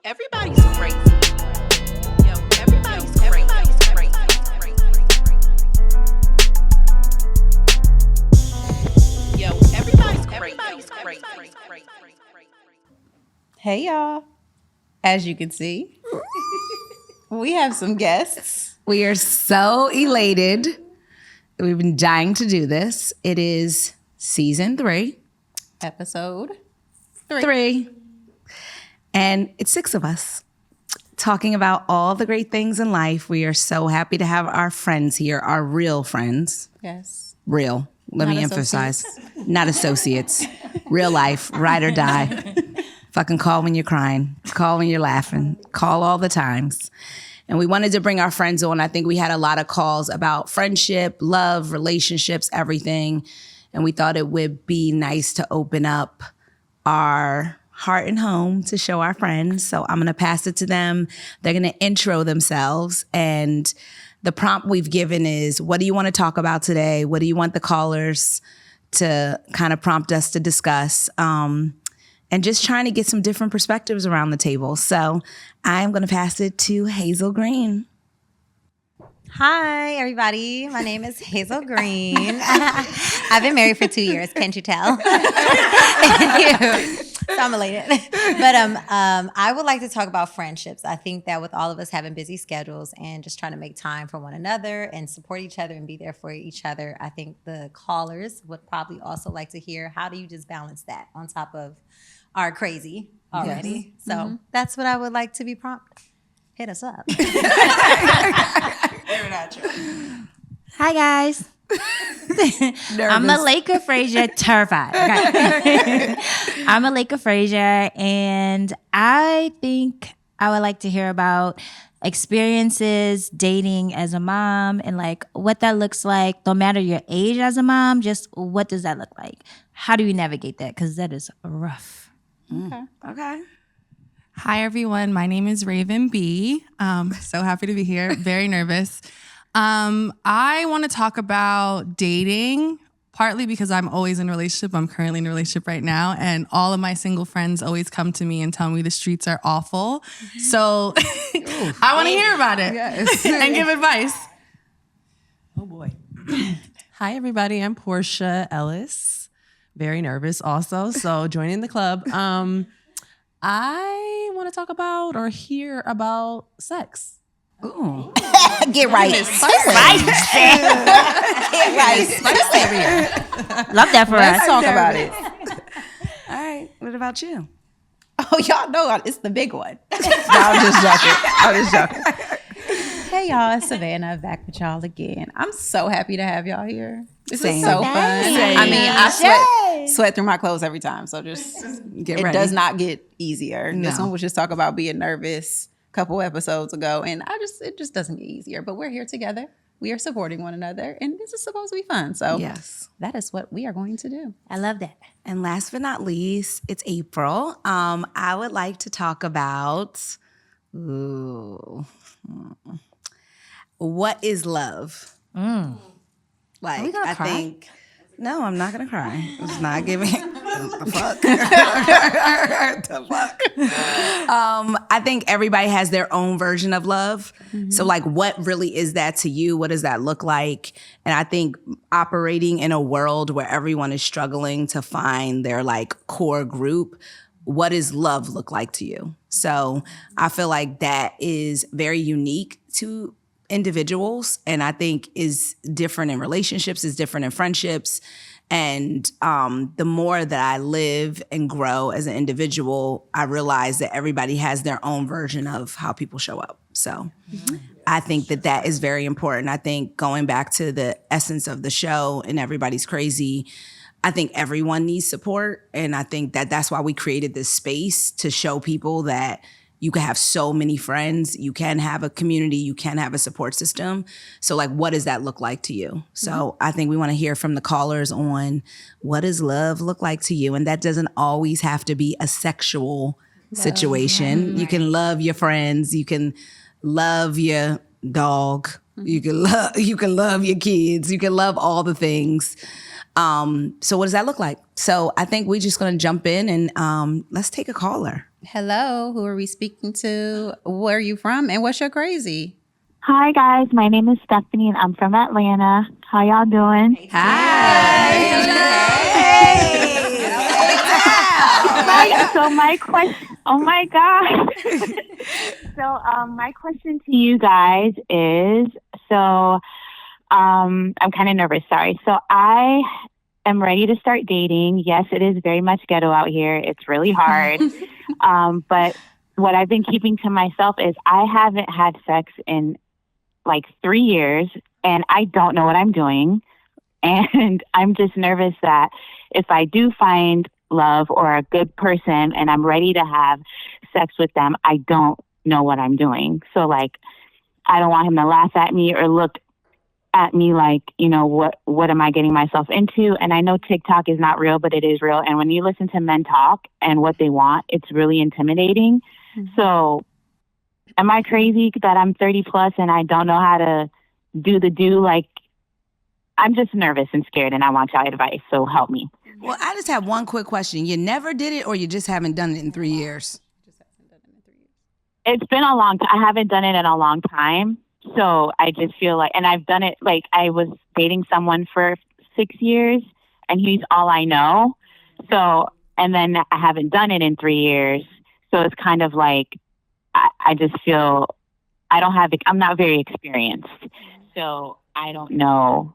Everybody's crazy. Yo, everybody's crazy. Yo, everybody's crazy. Hey y'all. As you can see, we have some guests. We are so elated. We've been dying to do this. It is season 3. Episode 3. And it's 6 of us talking about all the great things in life. We are so happy to have our friends here, our real friends. Yes. Real. Let me emphasize. Not associates. Real life, ride or die. Fucking call when you're crying. Call when you're laughing. Call all the times. And we wanted to bring our friends on. I think we had a lot of calls about friendship, love, relationships, everything. And we thought it would be nice to open up our heart and home to show our friends. So I'm going to pass it to them. They're going to intro themselves. And the prompt we've given is, what do you want to talk about today? What do you want the callers to kind of prompt us to discuss? And just trying to get some different perspectives around the table. So I'm going to pass it to Hazel Green. Hi, everybody. My name is Hazel Green. I've been married for 2 years. Can't you tell? So I'm elated. But I would like to talk about friendships. I think that with all of us having busy schedules and just trying to make time for one another and support each other and be there for each other, I think the callers would probably also like to hear, how do you just balance that on top of our crazy already? Yes. So that's what I would like to be prompt. Hit us up. Hi, guys. I'm Malika Frazier, terrified. Okay. I'm Malika Frazier, and I think I would like to hear about experiences dating as a mom and like what that looks like, no matter your age as a mom, just what does that look like? How do you navigate that? Because that is rough. Okay. Hi, everyone. My name is Raven B. So happy to be here. Very nervous. I want to talk about dating, partly because I'm always in a relationship. I'm currently in a relationship right now, and all of my single friends always come to me and tell me the streets are awful. So I want to hear about it and give advice. Oh, boy. Hi, everybody. I'm Portia Ellis. Very nervous also, so joining the club. I want to talk about or hear about sex. Ooh. Get right. Get right. Love that for Let's us. talk about it. All right. What about you? Oh, y'all know it's the big one. No, I'm just joking. Hey, y'all. It's Savannah back with y'all again. I'm so happy to have y'all here. This is so fun. Same. I mean, I sweat through my clothes every time. So just Get it ready. does not get easier. No. This one was just talk about being nervous a couple episodes ago. And it just doesn't get easier. But we're here together. We are supporting one another. And this is supposed to be fun. So Yes. that is what we are going to do. I love that. And last but not least, it's April. I would like to talk about what is love? Like, we gonna I cry? think. No, I'm not gonna cry. It's not giving the fuck. The fuck. I think everybody has their own version of love. So, like, what really is that to you? What does that look like? And I think operating in a world where everyone is struggling to find their like core group, what does love look like to you? So, I feel like that is very unique to individuals, and I think is different in relationships, is different in friendships. And the more that I live and grow as an individual, I realize that everybody has their own version of how people show up. So I think that is very important. I think going back to the essence of the show and Everybody's Crazy, I think everyone needs support. And I think that's why we created this space to show people that you can have so many friends, you can have a community, you can have a support system. So like, what does that look like to you? So I think we want to hear from the callers on what does love look like to you? And that doesn't always have to be a sexual situation. You can love your friends, you can love your dog, you can love your kids, you can love all the things. So what does that look like? So I think we're just gonna jump in and let's take a caller. Hello, who are we speaking to? Where are you from? And what's your crazy? Hi guys, my name is Stephanie and I'm from Atlanta. How y'all doing? So my question, oh my God. My question to you guys is, I'm kind of nervous, sorry. So I am ready to start dating. Yes, it is very much ghetto out here. It's really hard. But what I've been keeping to myself is I haven't had sex in like 3 years and I don't know what I'm doing. And I'm just nervous that if I do find love or a good person and I'm ready to have sex with them, I don't know what I'm doing. So like, I don't want him to laugh at me or look at me like, what am I getting myself into? And I know TikTok is not real, but it is real. And when you listen to men talk and what they want, it's really intimidating. Mm-hmm. So am I crazy that I'm 30 plus and I don't know how to do? Like, I'm just nervous and scared and I want y'all advice. So help me. Well, I just have one quick question. You never did it or you just haven't done it in 3 years? It's been a long time. I haven't done it in a long time. So I just feel like, and I've done it, like I was dating someone for 6 years and he's all I know. So, and then I haven't done it in 3 years. So it's kind of like, I just feel I'm not very experienced. So I don't know.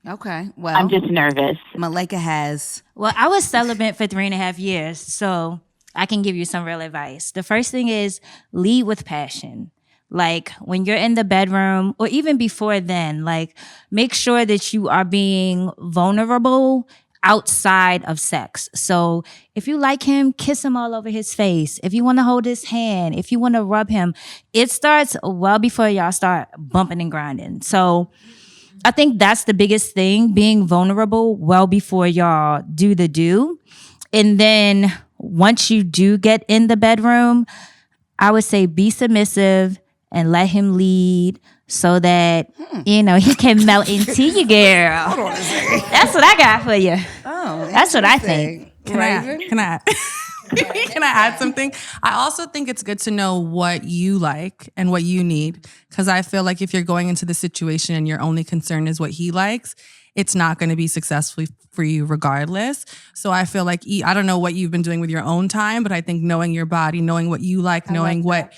Okay. Well, I'm just nervous. Malika has. Well, I was celibate for 3.5 years, so I can give you some real advice. The first thing is lead with passion. Like when you're in the bedroom or even before then, like make sure that you are being vulnerable outside of sex. So if you like him, kiss him all over his face. If you want to hold his hand, if you want to rub him, it starts well before y'all start bumping and grinding. So I think that's the biggest thing, being vulnerable well before y'all do the do. And then once you do get in the bedroom, I would say be submissive and let him lead so that, he can melt into you, girl. Hold on a second. That's what I got for you. Oh, that's what I think. Can I add something? I also think it's good to know what you like and what you need. Because I feel like if you're going into the situation and your only concern is what he likes, it's not going to be successful for you regardless. So I feel like, I don't know what you've been doing with your own time, but I think knowing your body, knowing what you like, knowing what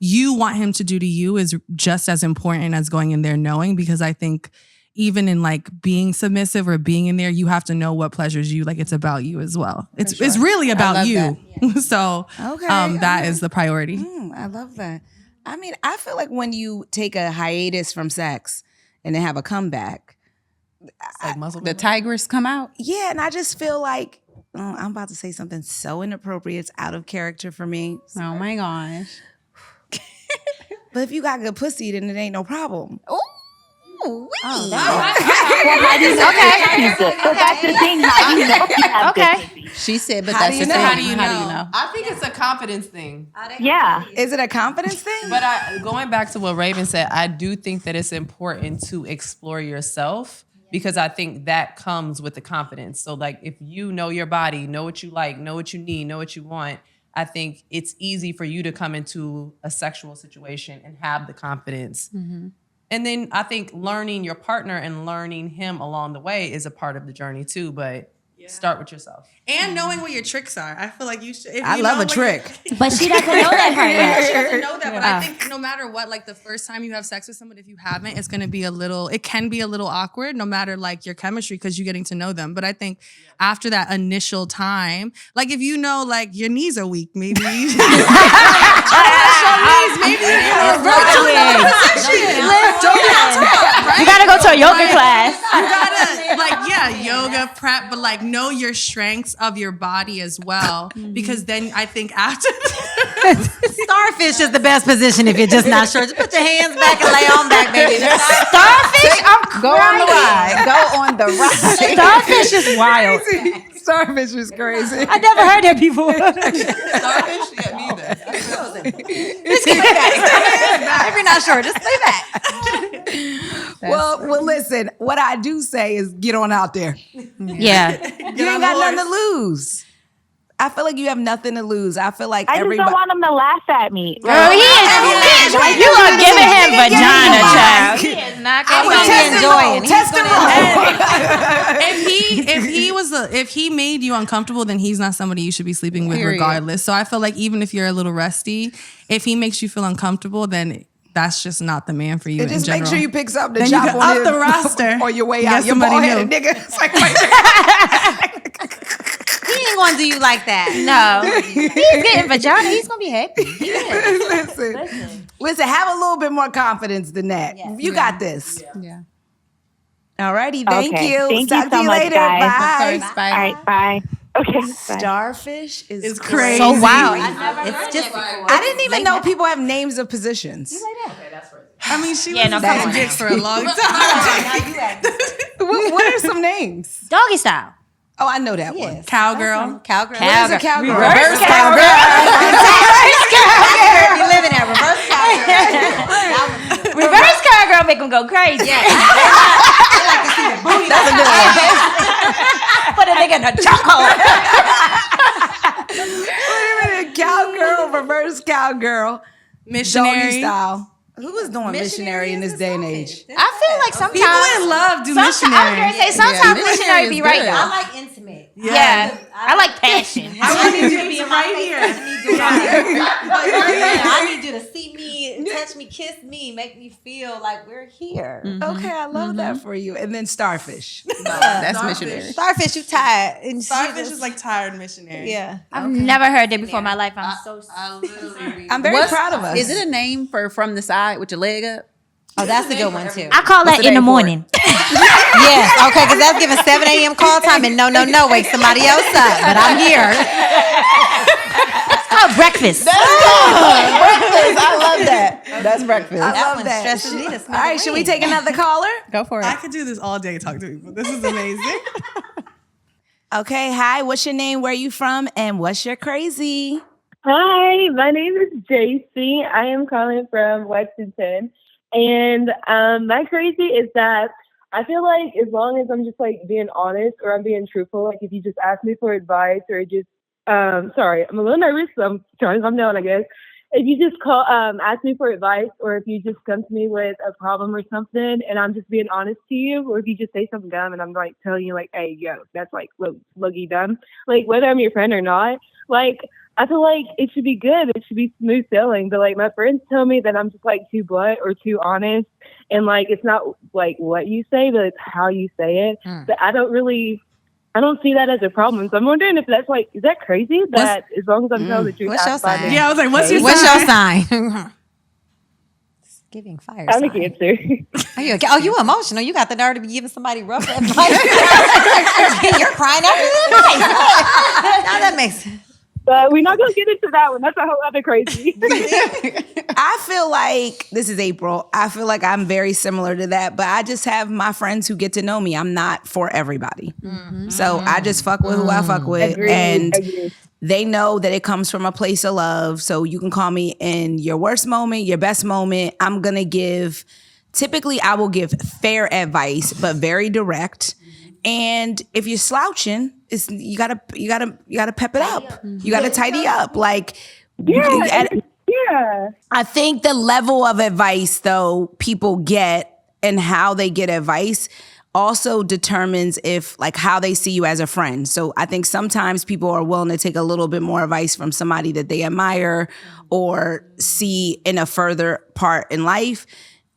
you want him to do to you is just as important as going in there knowing, because I think even in like being submissive or being in there, you have to know what pleasures you like. It's about you as well. It's really about you. Yeah. So that is the priority. I love that. I mean, I feel like when you take a hiatus from sex and then have a comeback, like muscle the tigers come out. Yeah, and I just feel like I'm about to say something so inappropriate. It's out of character for me. Sorry. Oh my gosh. But if you got good pussy, then it ain't no problem. Well, how do you know? So that's the thing. How do you know if you have good pussy? She said, but that's the thing. How do you know? I think it's a confidence thing. Yeah. Is it a confidence thing? But going back to what Raven said, I do think that it's important to explore yourself because I think that comes with the confidence. So like if you know your body, know what you like, know what you need, know what you want, I think it's easy for you to come into a sexual situation and have the confidence. Mm-hmm. And then I think learning your partner and learning him along the way is a part of the journey too, but start with yourself. And knowing what your tricks are. I feel like you should. I love a trick. But she doesn't know that part yet. She doesn't know that, but I think no matter what, like the first time you have sex with someone, if you haven't, it can be a little awkward no matter like your chemistry because you're getting to know them. But I think after that initial time, like if you know like your knees are weak, maybe you should You gotta go to a yoga class. You gotta yoga prep, but like know your strengths of your body as well. Because then I think after Starfish is the best position if you're just not sure. Just put your hands back and lay on back, baby. Starfish, go on the ride. Go on the ride. Starfish is wild. Starfish is crazy. I never heard that before. Starfish? Yeah, me either. If you're not sure, just lay back. Well, listen, what I do say is get on out there. Yeah. You ain't got nothing to lose. I feel like you have nothing to lose. I feel like I just everybody. don't want him to laugh at me. Girl, he is. You are giving him vagina, child. He is not I going would to test enjoy it. Test If he made you uncomfortable, then he's not somebody you should be sleeping with regardless. So I feel like even if you're a little rusty, if he makes you feel uncomfortable, then that's just not the man for you. Just make sure you pick something to then you chop can on up the roster or your way Get out. Your somebody bald-headed new. nigga. It's like, He ain't gonna do you like that. No. He's getting vagina. He's going to be happy. listen, have a little bit more confidence than that. Yes. You got this. Yeah. All righty. Thank Okay. you. Thank you Talk to so you much, later. guys. Bye. Of course, bye. All right, bye. Okay, bye. Starfish is crazy. So wow. It's just. I didn't even know people have names of positions. I mean, she Yeah, was no, a come on. dick for a long time. What are some names? Doggy style. Oh, I know that one. Cowgirl. Cowgirl. What is a cowgirl? Reverse cowgirl. You living at reverse cowgirl. Reverse cowgirl make him go crazy. Yeah. That's a good one. Put a nigga in a chokehold. Wait a minute. Cowgirl, reverse cowgirl, doggy Missionary. style. Who is doing missionary in this day and age? I feel like sometimes People in love do I was gonna missionary. say sometimes Yeah, missionary be right good. though. I like intimate. Yeah. I like passion. I need you to be right here. I need you to see me, touch me, kiss me, make me feel like we're here. Okay, I love that for you. And then starfish. That's missionary. Starfish, you tired. And Starfish is like tired missionary. yeah. I've never heard that before in my life. I'm so I'm very proud of us. Is it a name for from the side with your leg up? Oh, that's a good one too. I call that the in the name for it? morning. Yes, okay, because that's giving 7 a.m. call time and no, wake somebody else up. But I'm here. It's called breakfast. I love that. That's breakfast. I That love one that. stresses me to All smell right, the should we rain. take another caller? Go for I it. could do this all day, talk to people. This is amazing. Okay, hi. What's your name? Where you from? And what's your crazy? Hi, my name is JC. I am calling from Lexington. And my crazy is that I feel like as long as I'm just like being honest or I'm being truthful, like if you just ask me for advice or just, sorry, I'm a little nervous, so I'm trying to calm down, I guess. If you just ask me for advice or if you just come to me with a problem or something and I'm just being honest to you, or if you just say something dumb and I'm like telling you like, hey, yo, that's like low-key dumb, like whether I'm your friend or not, like I feel like it should be good. It should be smooth sailing. But like my friends tell me that I'm just like too blunt or too honest. And like, it's not like what you say, but it's how you say it. But I don't see that as a problem. So I'm wondering if that's like, is that crazy? That as long as I'm telling the truth, What's your that's fine. sign? Yeah, I was like, what's your What's sign? your sign? It's giving fire I'm a sign. Cancer. Are you okay? Oh, you emotional. You got the nerve to be giving somebody rough advice. You're crying out. Now that makes sense. But we're not going to get into that one. That's a whole other crazy. I feel like, this is April, I feel like I'm very similar to that, but I just have my friends who get to know me. I'm not for everybody. So I just fuck with who I fuck with. And they know that it comes from a place of love. So you can call me in your worst moment, your best moment. I'm going to give, typically I will give fair advice, but very direct. And if you're slouching, you gotta pep it up. You gotta tidy up. Like, Yeah. I think the level of advice though people get and how they get advice also determines if like how they see you as a friend. So I think sometimes people are willing to take a little bit more advice from somebody that they admire or see in a further part in life.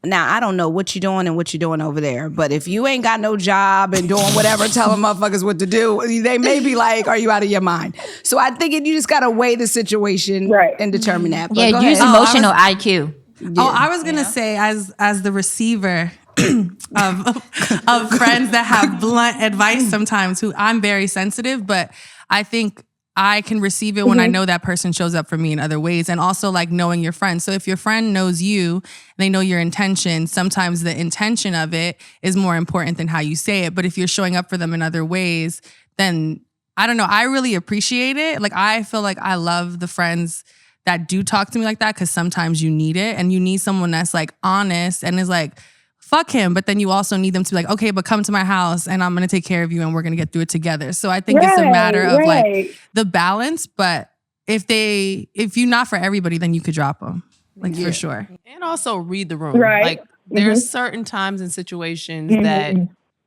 Now, I don't know what you're doing and what you're doing over there, but if you ain't got no job and doing whatever, telling motherfuckers what to do, they may be like, are you out of your mind? So I think you just got to weigh the situation and determine that. But go Yeah, use ahead. emotional IQ. Oh, I was gonna say as the receiver of friends that have blunt advice sometimes, who I'm very sensitive, but I think I can receive it when I know that person shows up for me in other ways. And also like knowing your friend. So if your friend knows you, they know your intention. Sometimes the intention of it is more important than how you say it. But if you're showing up for them in other ways, then I don't know. I really appreciate it. Like I feel like I love the friends that do talk to me like that because sometimes you need it and you need someone that's like honest and is like, fuck him, but then you also need them to be like, okay, but come to my house and I'm going to take care of you and we're going to get through it together. So I think it's a matter of like the balance, but if you're not for everybody, then you could drop them, like for sure. And also read the room. Right. Like there's certain times and situations that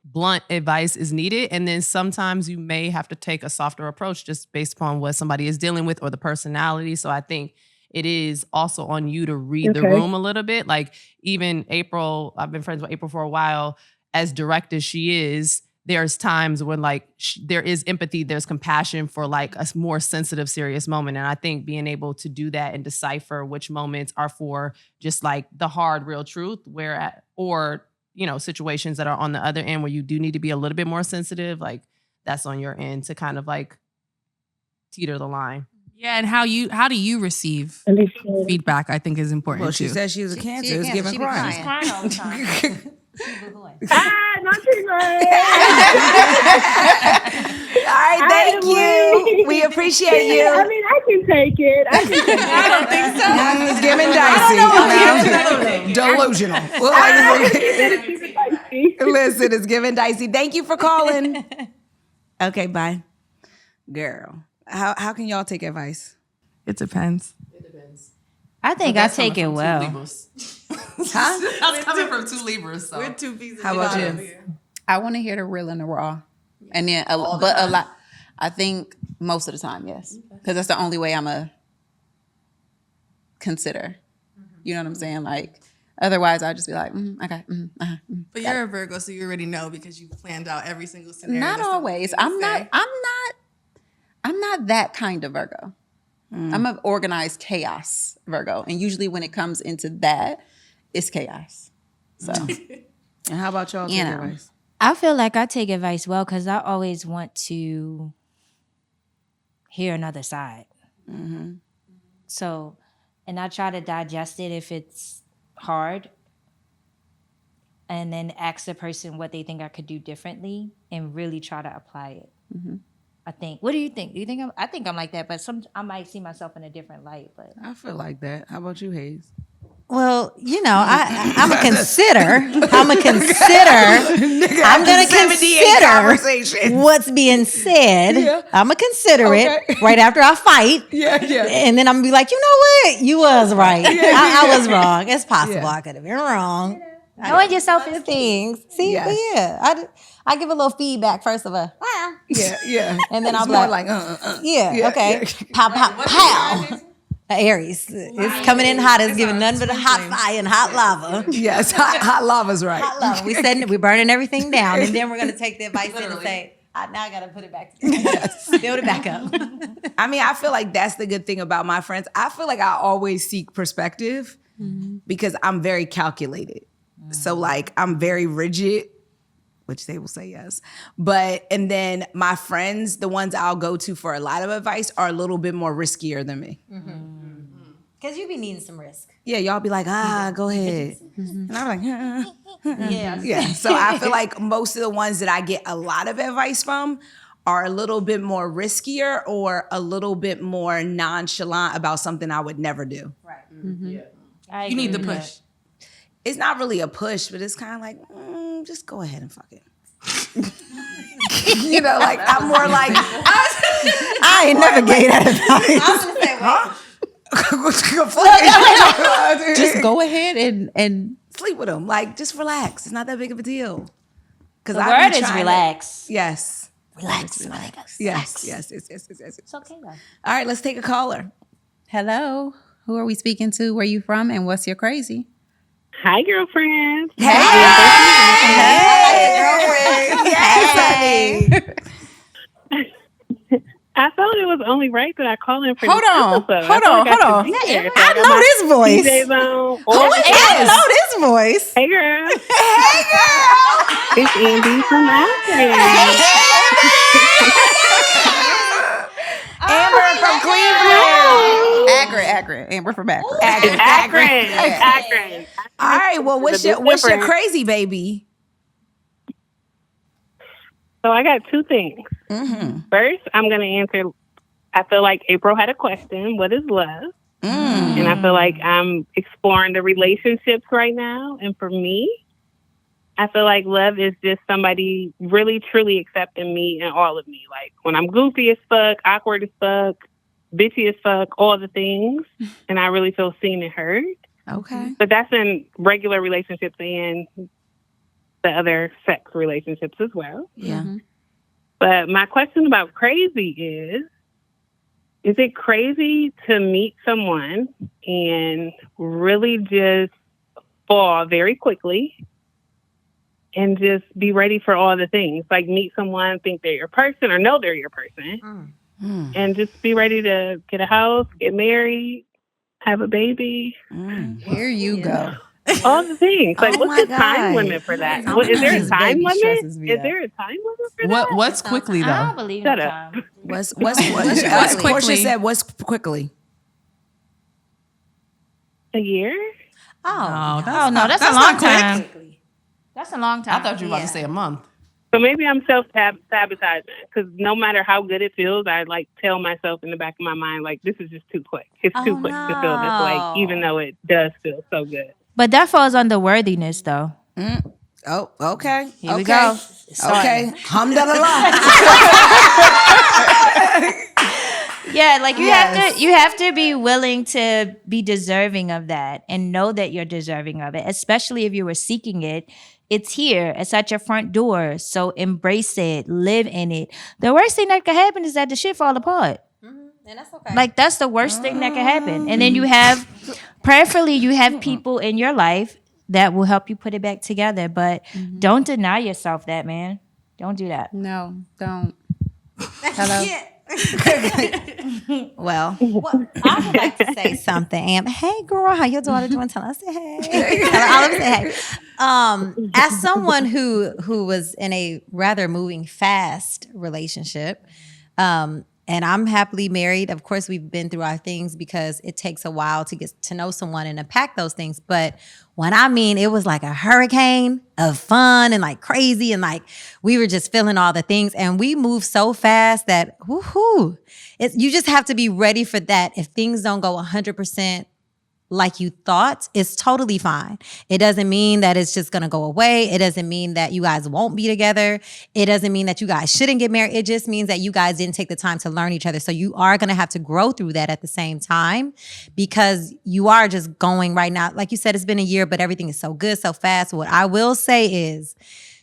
blunt advice is needed. And then sometimes you may have to take a softer approach just based upon what somebody is dealing with or the personality. So I think it is also on you to read the room a little bit. Like even April, I've been friends with April for a while, as direct as she is, there's times when like there is empathy, there's compassion for like a more sensitive, serious moment. And I think being able to do that and decipher which moments are for just like the hard, real truth, or situations that are on the other end where you do need to be a little bit more sensitive, like that's on your end to kind of like teeter the line. Yeah, and how do you receive feedback? I think is important. Well, she too. said she was a cancer. It's giving She be crying. crying all the time. Not too much. All right, thank you. We appreciate you. I mean, I can take it. I don't think so. It's giving dicey. Delusional. Listen, it's giving dicey. Thank you for calling. Okay, bye. Girl, how can y'all take advice? It depends. I think I take it well. Huh? That's coming from two Libras. So. We're two pieces. How about you? I want to hear the real and the raw, and then a lot. I think most of the time, yes, because that's the only way I'm a consider. You know what I'm saying? Like, otherwise, I'll just be like, okay. But you're a Virgo, so you already know because you planned out every single scenario. Not always. I'm not that kind of Virgo. I'm an organized chaos Virgo, and usually when it comes into that, it's chaos. So, and how about y'all take advice? I feel like I take advice well because I always want to hear another side. Mm-hmm. So, and I try to digest it if it's hard, and then ask the person what they think I could do differently, and really try to apply it. Mm-hmm. I think. What do you think? Do you think I think I'm like that, but I might see myself in a different light. But I feel like that. How about you, Hayes? Well, I'm a consider. I'm going to consider what's being said. Yeah. I'm going to consider it right after I fight. Yeah. And then I'm going to be like, you know what? You was right. I was wrong. It's possible I could have been wrong. knowing yourself is things. See, Yes. but yeah, I give a little feedback first of a, Yeah. and then It's I'm more like, yeah, okay, pow, pow, pow. Aries, it's coming in hot. It's giving nothing but a hot fire and hot lava. Yes, hot lava's right. Hot lava. We're burning everything down, and then we're gonna take the advice in and say, now I gotta put it back together. Build it back up. I mean, I feel like that's the good thing about my friends. I feel like I always seek perspective because I'm very calculated. So like I'm very rigid, which they will say yes. And then my friends, the ones I'll go to for a lot of advice, are a little bit more riskier than me. Because you be needing some risk. Yeah, y'all be like, go ahead. And I'm like, Yeah. yeah. So I feel like most of the ones that I get a lot of advice from are a little bit more riskier or a little bit more nonchalant about something I would never do. Right. Yeah. You need the push. It's not really a push, but it's kind of like, just go ahead and fuck it. You know, like I'm more like, I ain't never gave that advice. I was gonna say, huh? Just go ahead and sleep with them. Like, just relax. It's not that big of a deal. The word is relax. Yes. Relax. Yes. It's okay though. All right, let's take a caller. hello. Who are we speaking to? Where you from? And what's your crazy? Hi, girlfriend. Hey, girlfriend. I thought it was only right that I call in for Hold this on. episode. Hold on. I know this voice. I know this voice. Hey, girl. It's Andy from Akron. Amber from Cleveland. Akron. Amber from Akron. Akron. All right. Well, what's your crazy, baby? So I got two things. First, I'm going to answer. I feel like April had a question. What is love? And I feel like I'm exploring the relationships right now. And for me, I feel like love is just somebody really, truly accepting me and all of me. Like when I'm goofy as fuck, awkward as fuck, bitchy as fuck, all the things. And I really feel seen and heard. Okay. But that's in regular relationships and the other sex relationships as well. Yeah. But my question about crazy is it crazy to meet someone and really just fall very quickly and just be ready for all the things? Like meet someone, think they're your person or know they're your person, and just be ready to get a house, get married, have a baby. Here you go. All the things. Like, Oh what's my the time God. limit for that? Is there a This time baby limit? stresses me Is out. there a time limit for that? What's quickly I though? don't believe Shut no up. time. What's What's Portia quickly? said? What's quickly? A year? Oh, that's no, that's a long time. That's a long time. I thought you were about to say a month. So maybe I'm self-sabotaging because no matter how good it feels, I like tell myself in the back of my mind, like, this is just too quick. It's too quick to feel this way, even though it does feel so good. But that falls under worthiness, though. Oh, okay. Here we go. Okay. Hamdallah. Yeah, like you have to be willing to be deserving of that and know that you're deserving of it, especially if you were seeking it. It's here. It's at your front door. So embrace it. Live in it. The worst thing that could happen is that the shit fall apart. And that's okay. Like that's the worst thing that could happen. And then you have, prayerfully, you have people in your life that will help you put it back together. But don't deny yourself that, man. Don't do that. No, don't. Hello. Well, I would like to say something. Hey, girl, how your daughter doing? Tell her I say hey. Tell her say hey. As someone who was in a rather moving fast relationship, and I'm happily married. Of course, we've been through our things because it takes a while to get to know someone and unpack those things. But when I mean it was like a hurricane of fun and like crazy and like we were just feeling all the things and we moved so fast that woohoo. You just have to be ready for that. If things don't go 100% like you thought, it's totally fine. It doesn't mean that it's just going to go away. It doesn't mean that you guys won't be together. It doesn't mean that you guys shouldn't get married. It just means that you guys didn't take the time to learn each other. So you are going to have to grow through that at the same time because you are just going right now. Like you said, it's been a year, but everything is so good, so fast. What I will say is,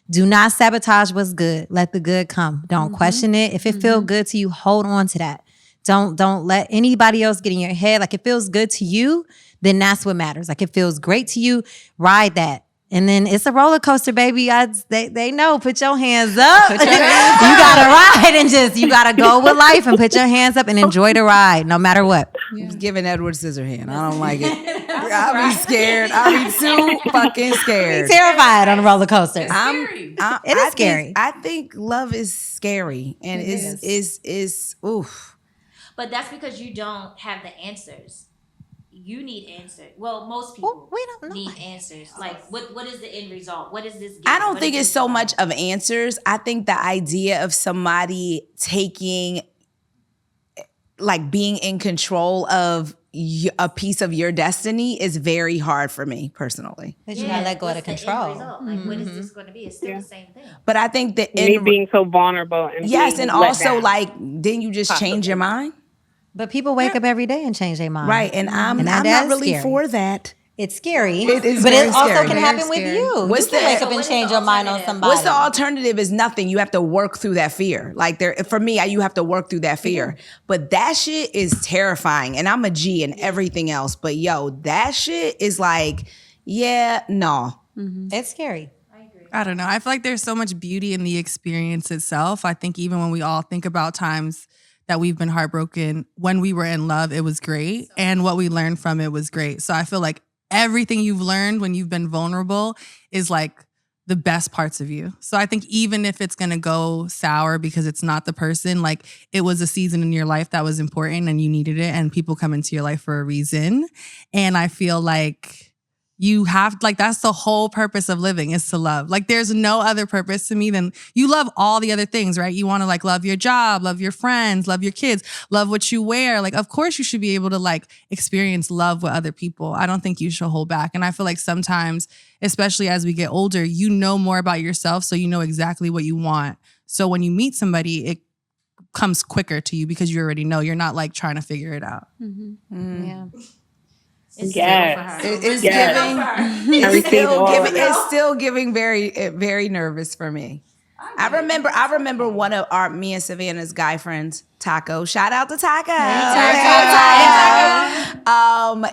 do not sabotage what's good. Let the good come. Don't question it. If it feels good to you, hold on to that. Don't let anybody else get in your head. Like it feels good to you, then that's what matters. Like it feels great to you, ride that. And then it's a roller coaster, baby. They know. Put your hands up. You gotta ride and you gotta go with life and put your hands up and enjoy the ride, no matter what. giving Edward Scissorhand. I don't like it. I'll be scared. I'll be too fucking scared. Terrified on a roller coaster. It is scary. I think love is scary and is oof. But that's because you don't have the answers. You need answers. Well, most people we don't know. need answers. Like, what is the end result? What is this? I don't think it's so much of answers. I think the idea of somebody taking, like being in control of a piece of your destiny is very hard for me personally. But you gotta let go of the control. Like, what is this going to be? It's still the same thing. But I think that Me being so vulnerable and yes, being and let also down. like, didn't you just change your mind? But people wake up every day and change their mind. Right, and I'm that not is really scary. for that. It's scary. It is but very it also scary. can Very happen with scary. you. What's You can the- wake up and change your mind on somebody. What's the alternative is nothing. You have to work through that fear. Like for me, you have to work through that fear. But that shit is terrifying. And I'm a G and everything else. But yo, that shit is like, yeah, no. It's scary. I don't know. I feel like there's so much beauty in the experience itself. I think even when we all think about times that we've been heartbroken, when we were in love, it was great. And what we learned from it was great. So I feel like everything you've learned when you've been vulnerable is like the best parts of you. So I think even if it's going to go sour because it's not the person, like it was a season in your life that was important and you needed it and people come into your life for a reason. And I feel like you have like that's the whole purpose of living is to love. Like there's no other purpose to me than you love all the other things, right? You want to like love your job, love your friends, love your kids, love what you wear. Like of course you should be able to like experience love with other people. I don't think you should hold back. And I feel like sometimes, especially as we get older, you know more about yourself, so you know exactly what you want. So when you meet somebody, it comes quicker to you because you already know. You're not like trying to figure it out. Yeah. Yes. It's Yes. giving. I received all of that. It's still giving very nervous for me. I remember one of me and Savannah's guy friends, Taco. Shout out to Taco.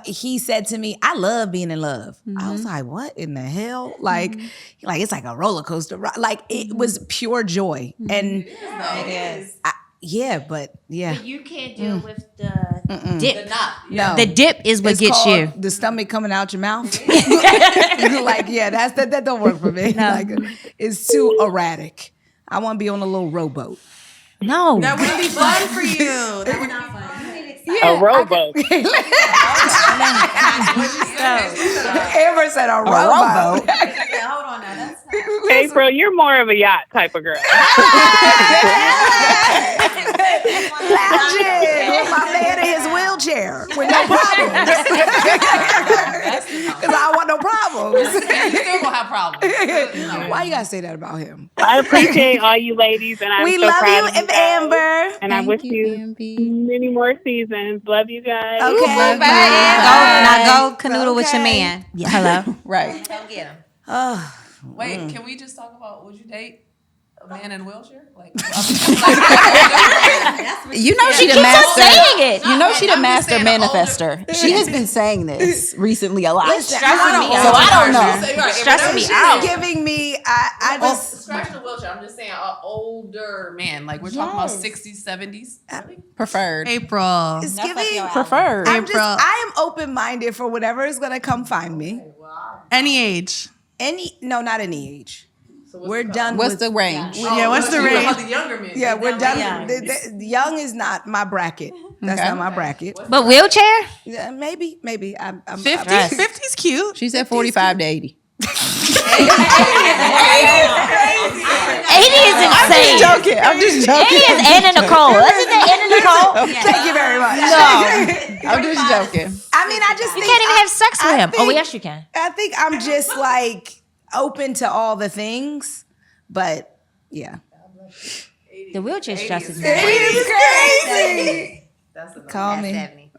He said to me, "I love being in love." I was like, "What in the hell?" Like it's like a roller coaster ride. Like it was pure joy, and It is. but You can't deal with the dip. no. The dip is what It's gets called you. the stomach coming out your mouth. Like, that don't work for me. Like, it's too erratic. I want to be on a little rowboat. No. That would be fun for you. That would be fun. A rowboat. Amber said a rowboat. Hold on now. That's not. April, you're more of a yacht type of girl. Lounging with my man in his wheelchair with no problems. Because I don't want no problems. You still gonna have problems. Why you gotta say that about him? I appreciate all you ladies, and I'm We so love proud you, of you guys. Amber. And I Thank wish you, you Amby. many more seasons. Love you guys. Okay, Now go canoodle with your Okay. man. Yeah, hello. Right. Go get him. Oh, Wait, can we just talk about would you date a man in a wheelchair? Like, You know she the Keep on master. saying it. You know she the I'm just master saying the manifester. She has been saying this recently a lot. listen, So I don't know. It's stressing me she's out. giving me. I just Scratching the wheelchair. I'm just saying an older man. Like we're talking about 60s, 70s. Really? Preferred. April. it's Enough of giving. your Preferred. April. I am open minded for whatever is gonna come find me. Any age. Not any age. We're done. What's with, the range? Yeah, what's the You're talking range? about the younger men. Yeah, we're done. young. The young is not my bracket. That's Okay. not my bracket. But wheelchair? Yeah, maybe. I'm 50? Yes. 50's cute. She said 45 to 80. 80 is insane. Joking. I'm just 80 joking. is Anna Nicole. Isn't that Anna Nicole? Thank you very much. I'm just joking. I mean, I just You think can't even have sex with him. Oh, think- yes, you can. I think I'm just like open to all the things, but yeah. The wheelchair stresses me. It is crazy. Call me. 70.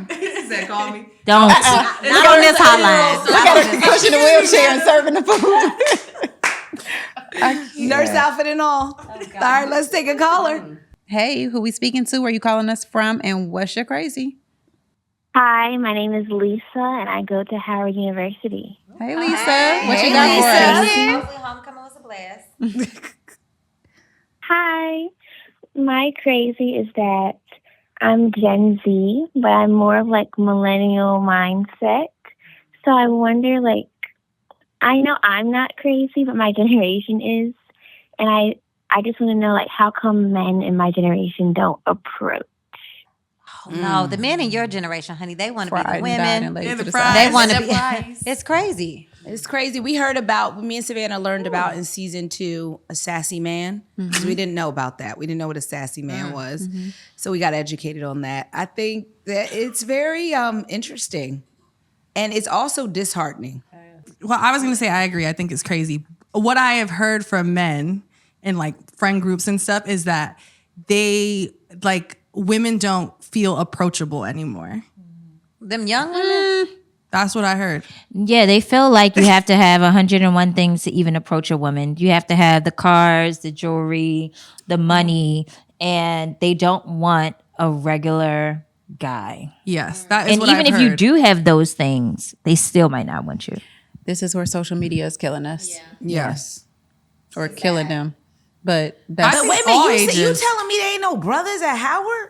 He said, call me. Don't. Not on this hotline. Pushing the wheelchair and serving the food. Nurse outfit and all. All right, let's take a caller. Hey, who we speaking to? Where you calling us from? And what's your crazy? Hi, my name is Lisa, and I go to Howard University. Hey, Lisa. What you Hey, got for us? Lisa. Hopefully homecoming was a blast. Hi, my crazy is that I'm Gen Z, but I'm more of like millennial mindset. So I wonder, like, I know I'm not crazy, but my generation is, and I just want to know, like, how come men in my generation don't approach? Oh, no, the men in your generation, honey, they want to be Fried the and died and women. laid Yeah, to the the fries. side. They want to The be. fries. It's crazy. It's crazy. We heard about, me and Savannah learned about in season 2, a sassy man. Because we didn't know about that. We didn't know what a sassy man was. So we got educated on that. I think that it's very interesting. And it's also disheartening. Well, I was going to say I agree. I think it's crazy. What I have heard from men in like friend groups and stuff is that they like women don't feel approachable anymore. Them young women. That's what I heard. Yeah, they feel like you have to have 101 things to even approach a woman. You have to have the cars, the jewelry, the money, and they don't want a regular guy. Yes, that is And what even I've if you heard. do have those things, they still might not want you. This is where social media is killing us. Yes. Or killing them. But I that's think Wait a all minute, you ages. telling me there ain't no brothers at Howard?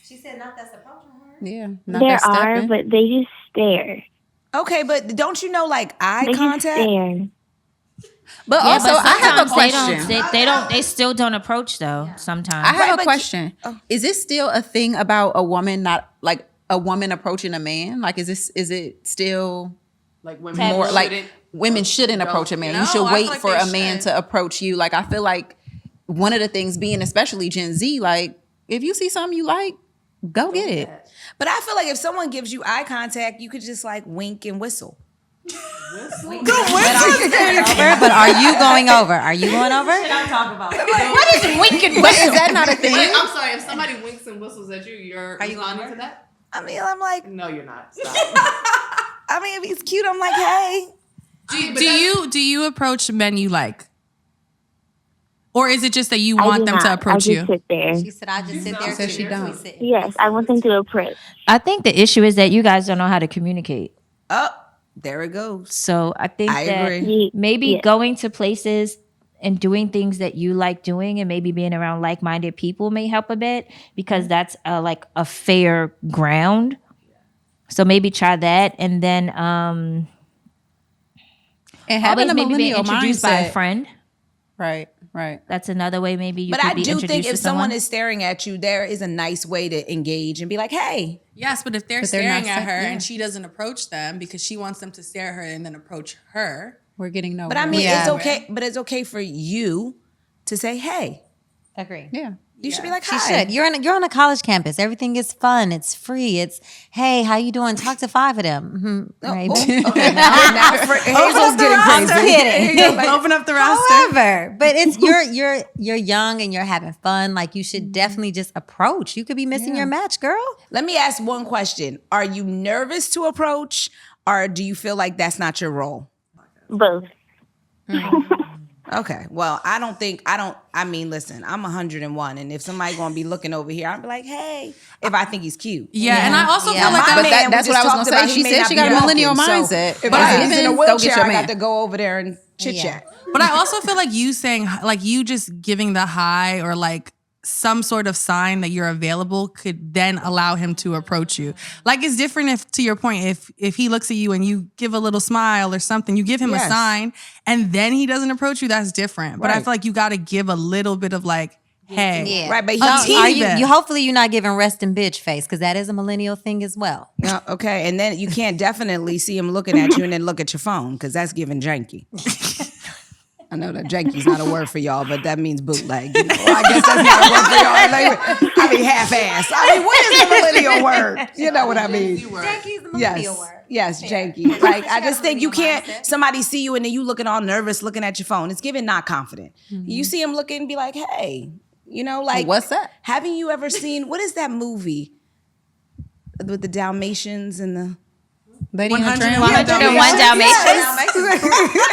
She said not that's approaching her. yeah. Not There that are, stepping. but they just stare. Okay, but don't you know like eye They just contact? stare. But Yeah, also, but I have a sometimes question. they still don't approach though. Sometimes. I have but a question. Is this still a thing about a woman not like a woman approaching a man? Like is it still Like women more shouldn't- like women shouldn't approach a man. You should No, I wait feel like for they a man should. to approach you. Like I feel like one of the things being especially Gen Z, like if you see something you like, go get it. But I feel like if someone gives you eye contact, you could just like wink and whistle. But are you going over? Are you going over? What is winking? But is that not a thing? Wait, I'm sorry. If somebody winks and whistles at you, you're responding to that? I mean, I'm like, No, you're not. Stop. I mean, if he's cute, I'm like, hey. Do you approach men you like? Or is it just that you I want do them to not. approach I you? just sit there. She said, "I just sit there." said too. she don't. We sit. Yes, I want them to approach. I think the issue is that you guys don't know how to communicate. Oh, there it goes. So I think I that agree. maybe Yes. going to places and doing things that you like doing and maybe being around like-minded people may help a bit because that's like a fair ground. So maybe try that, and then And having always a maybe being millennial introduced by a mindset. friend. Right, right. That's another way maybe you But could I be do introduced think to if someone is staring at you, there is a nice way to engage and be like, hey. Yes, but if they're But they're not staring at her yeah. and she doesn't approach them because she wants them to stare at her and then approach her. We're getting nowhere. But I mean, Yeah. it's okay. But it's okay for you to say, hey. Agree. yeah. You should be like, She hi. should. You're on a college campus. Everything is fun. It's free. It's hey, how you doing? Talk to 5 of them. Mm-hmm. Right. Okay, now Hazel's getting crazy. Kidding. Open up the roster. However, but it's you're young and you're having fun. Like you should definitely just approach. You could be missing your match, girl. Let me ask one question. Are you nervous to approach or do you feel like that's not your role? Both. Okay. Well, I mean, listen, I'm 101. And if somebody going to be looking over here, I'll be like, hey, if I think he's cute. Yeah, and I also Yeah. feel like My But man, that, we that's what just I was talked gonna about say. he She may said not she be got a millennial walking, so mindset. If But he's in a go get wheelchair, your I man. got to go over there and chit chat. But I also feel like you saying, like you just giving the hi or like some sort of sign that you're available could then allow him to approach you. Like it's different if, to your point, if he looks at you and you give a little smile or something, you give him a Yes. sign and then he doesn't approach you, that's different. But I Right. feel like you got to give a little bit of like, hey. Yeah. Right, but he Don't- teeny are you, bit. you hopefully you're not giving rest and bitch face because that is a millennial thing as well. Yeah, okay. And then you can't definitely see him looking at you and then look at your phone because that's giving janky. I know that janky's not a word for y'all, but that means bootleg. You know? Well, I guess that's not a word for y'all. I mean, half-ass. I mean, what is the millennial word? You know what I mean? Janky is the millennial Yes, word. yes, janky. Like, I just think you can't, somebody see you and then you looking all nervous looking at your phone. It's giving not confident. You see him looking and be like, hey, you know, like. What's that? Haven't you ever seen, what is that movie with the Dalmatians and the. Lady in a Tramp. 101 Dalmatians.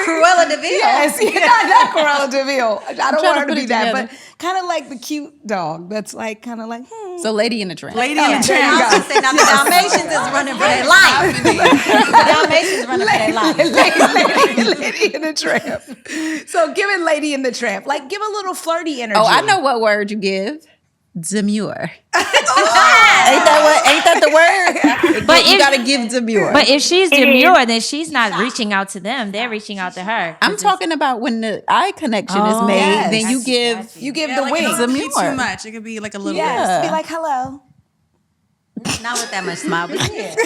Cruella de Vil. Yes, not Cruella de Vil. I don't trying want to her to put be it that, together. but kind of like the cute dog. That's like kind of like. So Lady in a Tramp. Lady in the There you I was go. gonna say now the Dalmatians is running for their life. The Dalmatians running for their life. Lady in the Tramp. So giving Lady in the Tramp, like give a little flirty energy. Oh, I know what word you give. Demure. Ain't that the word? But you if- gotta give demure. But if she's demure, then she's not reaching out to them. They're reaching out to her. I'm talking about when the eye connection is Oh, made, yes. then you give You give Yeah, the like, wings. it doesn't be too demure. much. It could be like a little Yes, Yeah. be like hello. Not with that much smile, but yeah. a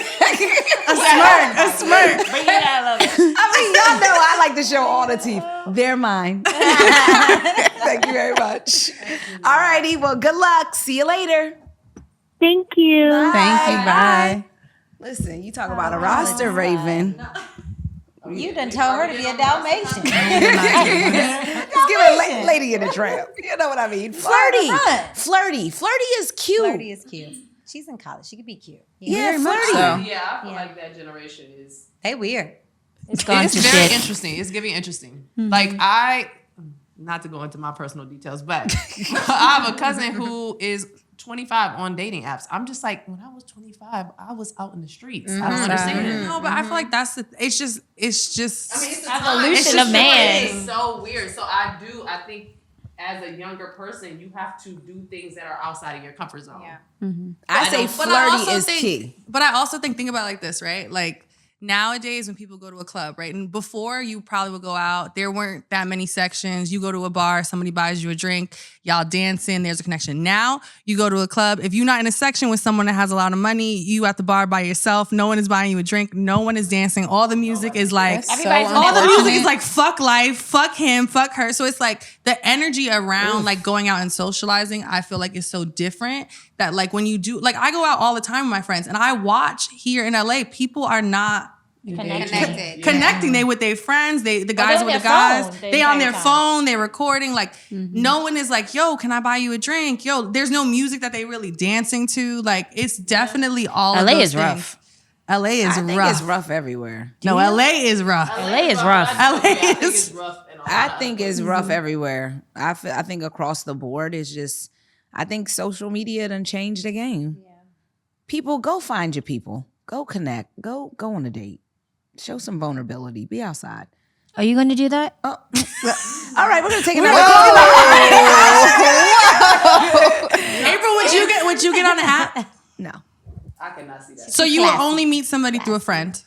smirk. I mean, y'all know I like to show all the teeth. They're mine. Thank you very much. All righty. Well, good luck. See you later. Thank you. Thank you. Bye. Listen, you talk about a roster, Raven. You done told her to be a Dalmatian. Just give it Lady in the Tramp. You know what I mean? Flirty. Right. Flirty. Flirty is cute. Flirty is cute. She's in college. She could be cute. Yeah, Very much flirty. so. Yeah, I feel like that generation is. They weird. It's gone It's to very shit. interesting. It's giving interesting. Like not to go into my personal details, but I have a cousin who is 25 on dating apps. I'm just like, when I was 25, I was out in the streets. I don't understand it. No, but I feel like that's it's just I mean, it's the Evolution time. of man. It's so weird. So I think as a younger person, you have to do things that are outside of your comfort zone. I say But I flirty also is think, key. But I also think about it like this, right? Like nowadays when people go to a club, right? And before you probably would go out, there weren't that many sections. You go to a bar, somebody buys you a drink, y'all dancing, there's a connection. Now you go to a club, if you're not in a section with someone that has a lot of money, you at the bar by yourself, no one is buying you a drink, no one is dancing. All the music is like, all the music is like fuck life, fuck him, fuck her. So it's like the energy around like going out and socializing, I feel like is so different that like when you do, like I go out all the time with my friends and I watch here in LA, people are not connecting. They with their friends, the guys with the guys, they on their phone, they're recording. Like no one is like, yo, can I buy you a drink? Yo, there's no music that they really dancing to. Like it's definitely all LA of those is things. rough. LA is I think rough. it's rough everywhere. No, LA is rough. LA is rough. I think it's rough everywhere. I think across the board is just. I think social media done changed the game. Yeah. People, go find your people. Go connect. Go on a date. Show some vulnerability. Be outside. Are you going to do that? Oh, all right, we're gonna take another call. April, would you get on the app? No, I cannot see that. So you will only meet somebody through a friend?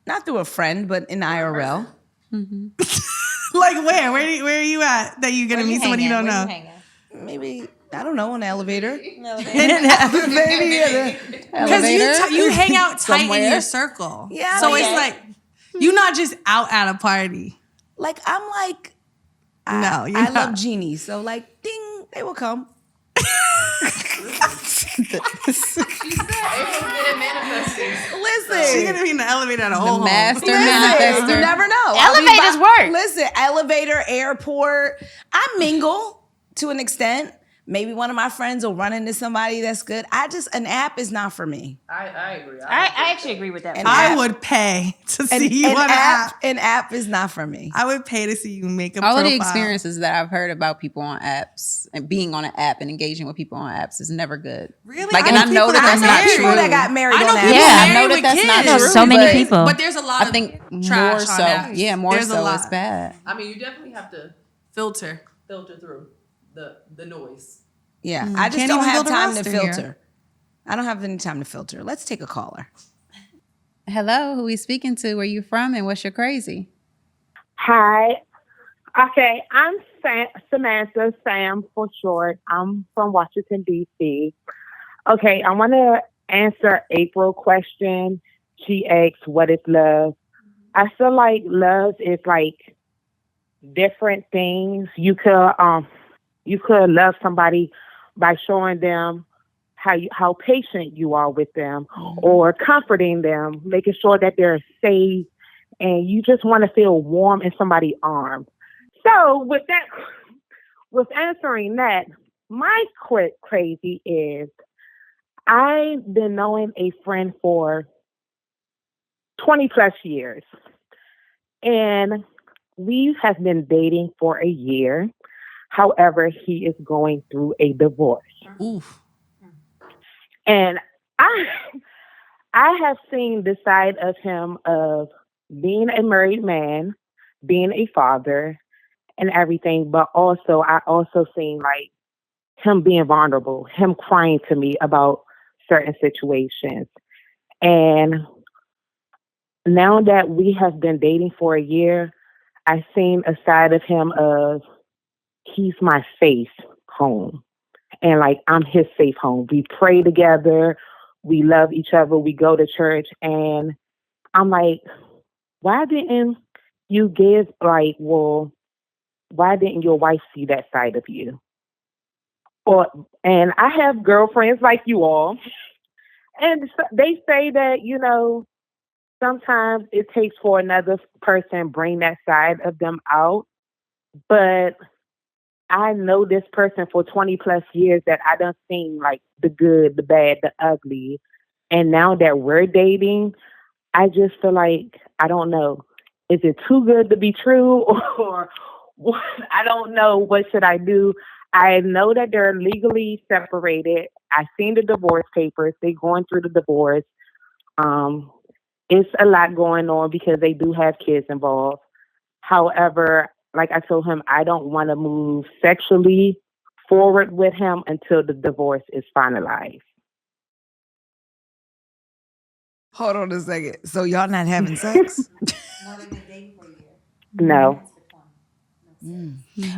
not through a friend, but in IRL. Like where? Where are you at that you're gonna meet somebody you don't know? Maybe, I don't know, an elevator. Because you hang out tight in your circle. Yeah, So it's like you're not just out at a party. Like I'm like, No, you're I not. love genies, so like, ding, they will come. Listen, She's gonna be in the elevator at a whole Master Listen, manifester. you never know. Elevators work. Listen, elevator, airport. I mingle to an extent. Maybe one of my friends will run into somebody that's good. An app is not for me. I agree. I actually agree with that. I would pay to see you on an app. An app is not for me. I would pay to see you make a All profile. of the experiences that I've heard about people on apps and being on an app and engaging with people on apps is never good. Really? Like, and I know that that's not people true. that got married I know on apps. people Yeah, I married know that with that's kids. not No, true. so many but people. But there's a lot I of think trash more on so. apps. Yeah, more There's a so lot. it's bad. I mean, you definitely have to filter. through the noise. Yeah, I just Can't don't even have build a time to roster filter. here. I don't have any time to filter. Let's take a caller. Hello, who we speaking to? Where you from and what's your crazy? Hi. Okay, I'm Samantha, Sam for short. I'm from Washington, D.C. Okay, I want to answer April's question. She asked, what is love? I feel like love is like different things. You could love somebody by showing them how patient you are with them, or comforting them, making sure that they're safe, and you just want to feel warm in somebody's arms. So with answering that, my quick crazy is I've been knowing a friend for 20 plus years, and we have been dating for a year. However, he is going through a divorce. Oof. And I have seen the side of him of being a married man, being a father, and everything, but also I also seen like him being vulnerable, him crying to me about certain situations. And now that we have been dating for a year, I've seen a side of him of he's my safe home. And like, I'm his safe home. We pray together. We love each other. We go to church. And I'm like, why didn't you give why didn't your wife see that side of you? And I have girlfriends like you all. And they say that, sometimes it takes for another person bring that side of them out. But I know this person for 20 plus years that I done seen like the good, the bad, the ugly. And now that we're dating, I just feel like, I don't know, is it too good to be true, or what? I don't know. What should I do? I know that they're legally separated. I've seen the divorce papers. They're going through the divorce. It's a lot going on because they do have kids involved. However, like I told him, I don't want to move sexually forward with him until the divorce is finalized. Hold on a second. So y'all not having sex? No.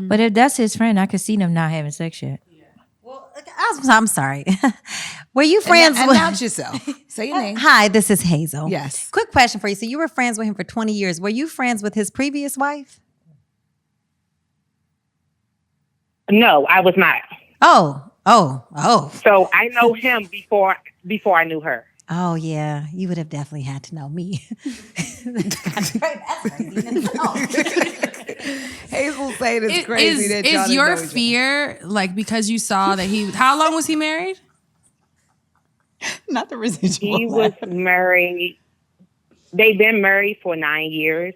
But if that's his friend, I could see them not having sex yet. Well, I'm sorry. Were you friends with? Announce yourself. Say your name. Hi, this is Hazel. Yes. Quick question for you. So you were friends with him for 20 years. Were you friends with his previous wife? No, I was not. Oh. So I know him before I knew her. Oh, yeah. You would have definitely had to know me. That's crazy. Hazel saying it's crazy that y'all is didn't your know each other. fear like because you saw that he? How long was he married? Not the residual. He was married. They've been married for 9 years.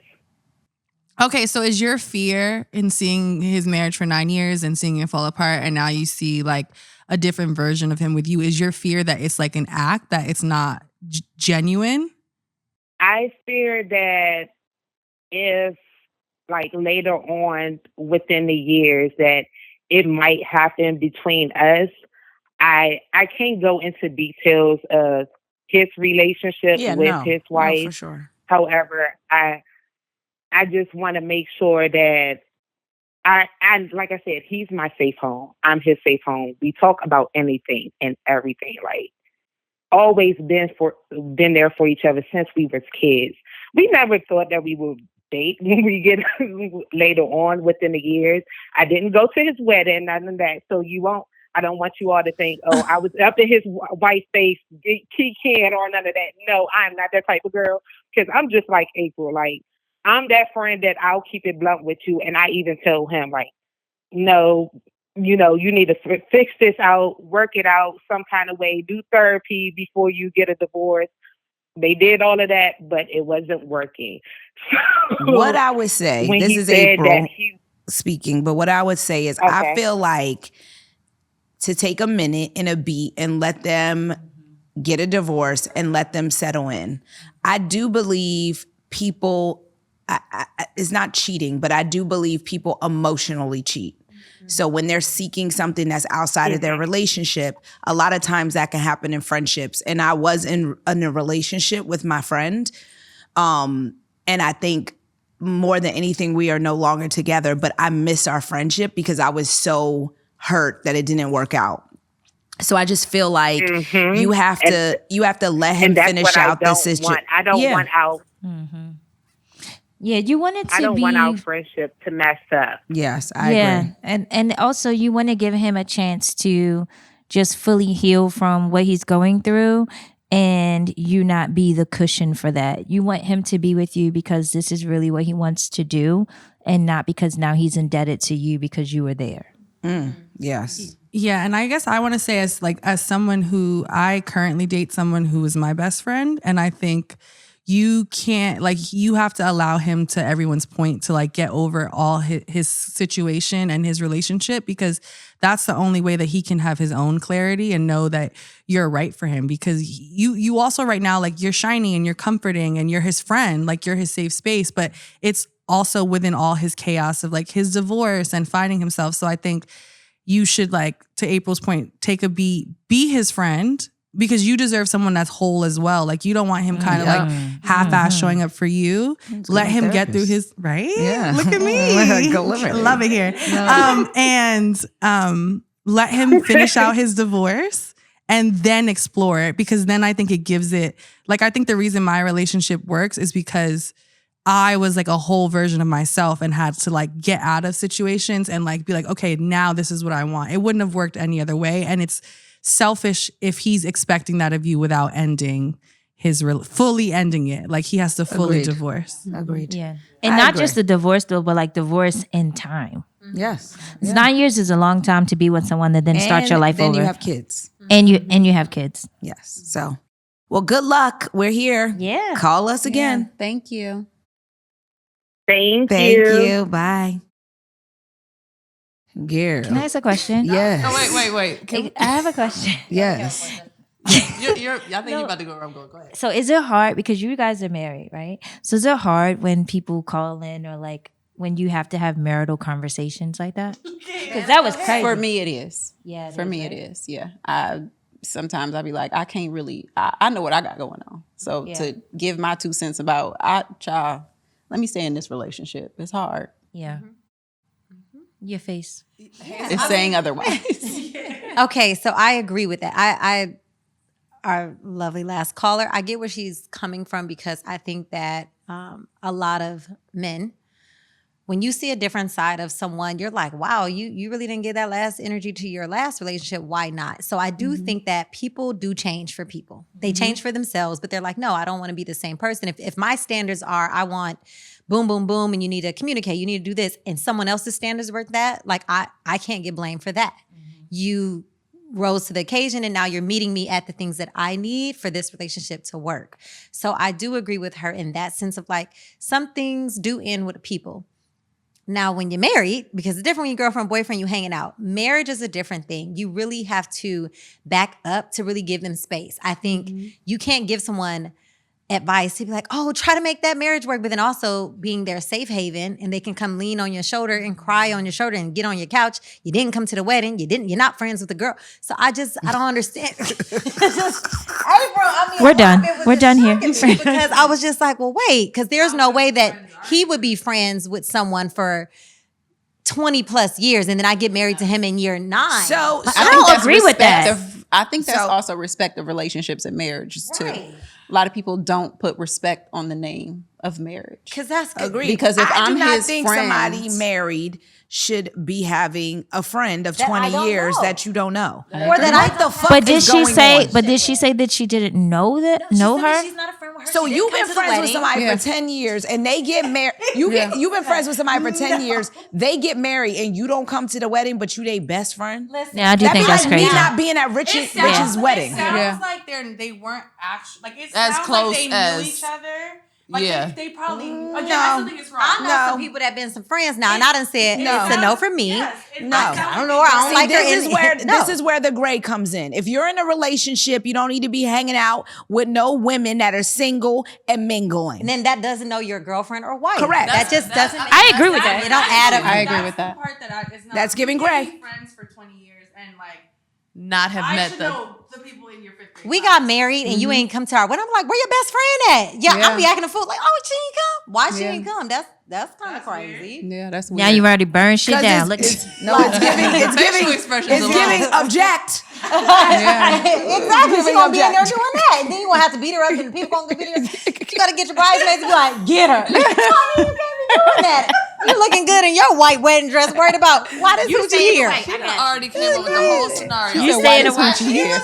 Okay, so is your fear in seeing his marriage for 9 years and seeing it fall apart, and now you see like a different version of him with you? Is your fear that it's like an act, that it's not genuine? I fear that if, like, later on within the years that it might happen between us, I can't go into details of his relationship with his wife. No, for sure. However, I just want to make sure that I like I said, he's my safe home. I'm his safe home. We talk about anything and everything. Like, always been there for each other since we was kids. We never thought that we would date when we get later on within the years. I didn't go to his wedding, none of that. So I don't want you all to think, oh, I was up in his wife's face, he can't, or none of that. No, I'm not that type of girl, because I'm just like April. Like, I'm that friend that I'll keep it blunt with you. And I even told him, like, no, you need to fix this out, work it out some kind of way, do therapy before you get a divorce. They did all of that, but it wasn't working. What I would say, when this he is said April that speaking, but what I would say is I feel like to take a minute and a beat and let them get a divorce and let them settle in. I do believe people, it's not cheating, but I do believe people emotionally cheat. So when they're seeking something that's outside of their relationship, a lot of times that can happen in friendships. And I was in a relationship with my friend. And I think more than anything, we are no longer together, but I miss our friendship because I was so hurt that it didn't work out. So I just feel like you have to let him finish out this situation. I don't want out. Yeah, you want it to I don't be. want our friendship to mess up. Yes, I agree. And also you want to give him a chance to just fully heal from what he's going through, and you not be the cushion for that. You want him to be with you because this is really what he wants to do, and not because now he's indebted to you because you were there. Yes. Yeah, and I guess I want to say as someone who I currently date someone who is my best friend, and I think you can't, you have to allow him, to everyone's point, to get over all his situation and his relationship, because that's the only way that he can have his own clarity and know that you're right for him. Because you also right now, you're shiny and you're comforting and you're his friend, you're his safe space, but it's also within all his chaos of his divorce and finding himself. So I think you should, to April's point, take a beat, be his friend, because you deserve someone that's whole as well. You don't want him kind of half-ass showing up for you. Let him get through his, right? Yeah. Look at me. Love it here. And let him finish out his divorce and then explore it, because then I think it gives it, I think the reason my relationship works is because I was a whole version of myself and had to get out of situations and be okay, now this is what I want. It wouldn't have worked any other way. And it's selfish if he's expecting that of you without ending fully ending it. He has to fully divorce. Agreed. Yeah. And not just the divorce though, but divorce in time. Yes. 9 years is a long time to be with someone that then start your life then over. You have kids. And you have kids. Yes. So, well, good luck. We're here. Yeah. Call us again. Yeah, thank you. Thank Thank you. you. Bye. Girl. Can I ask a question? Yes. Oh, wait. I have a question. Yes. I think you're about to go where I'm going. Go ahead. So is it hard, because you guys are married, right? So is it hard when people call in, or when you have to have marital conversations like that? Because that was crazy. For me, it is. Yeah. For me, it is. Yeah. sometimes I'll be like, I can't really, I know what I got going on. So to give my 2 cents about, child, let me stay in this relationship. It's hard. Yeah. Your face. It's saying otherwise. Okay, so I agree with that. I our lovely last caller, I get where she's coming from because I think that a lot of men, when you see a different side of someone, you're like, wow, you really didn't give that last energy to your last relationship. Why not? So I do think that people do change for people. They change for themselves, but they're like, no, I don't want to be the same person. If my standards are, I want boom, boom, boom, and you need to communicate, you need to do this, and someone else's standards were that, like I can't get blamed for that. You rose to the occasion and now you're meeting me at the things that I need for this relationship to work. So I do agree with her in that sense of like, some things do end with people. Now, when you're married, because it's different when you're girlfriend, boyfriend, you hanging out. Marriage is a different thing. You really have to back up to really give them space. I think you can't give someone advice to be like, oh, try to make that marriage work, but then also being their safe haven and they can come lean on your shoulder and cry on your shoulder and get on your couch. You didn't come to the wedding. You're not friends with the girl. So I don't understand. April, We're done. We're done here. Because I was just like, well, wait, because there's no way that he would be friends with someone for 20 plus years and then I get married to him in year 9. So Like, I don't agree with that. I think that's also respect of relationships and marriages too. A lot of people don't put respect on the name of marriage. Because that's good. Agreed. Because if I I'm do not his think friend, somebody married should be having a friend of That I 20 don't years know. that you don't know. Or that What the fuck But did is she going say? on? But did she say that she didn't know that? Know She said that her? she's not a friend with her. So She you've didn't been come to the friends with wedding. somebody for 10 years and they get married. You've been friends with somebody for 10 years. They get married and you don't come to the wedding, but you their best friend. Listen, Yeah, I do That'd think be that's like crazy. me not being at Rich's wedding. It sounds like they weren't actually like it As sounds close like they as- knew each other. Like Yeah. they probably again, I no. still think it's wrong. I know No. some people that have been some friends now, and I done said No. it's a no for me. Yes, it No. sounds I don't like know. I don't See, like her. this is where the gray comes in. If you're in a relationship, you don't need to be hanging out with no women that are single and mingling. And then that doesn't know your girlfriend or wife. Correct. That just doesn't. I agree with that. It don't add up. I agree with that. The part that is not, That's giving you can't gray. be friends for 20 years and like Not have I met should the. know the people in your 5th grade. We got married and you ain't come to our wedding. I'm like, where your best friend at? Yeah, I'll be acting a fool. Like, oh, she ain't come. Why she ain't come? That's kind of crazy. Yeah, that's weird. Now you've already burned shit 'Cause down. it's Look, giving expressions it's alone. giving object. Exactly. She's Giving gonna be in there object. doing that. And then you gonna have to beat her up and the people gonna beat her up. You gotta get your bridesmaids to be like, get her. You can't be doing that. You looking good in your white wedding dress, worried about why this hoochie here. She done already came up with the whole scenario. You stay in a Why she is.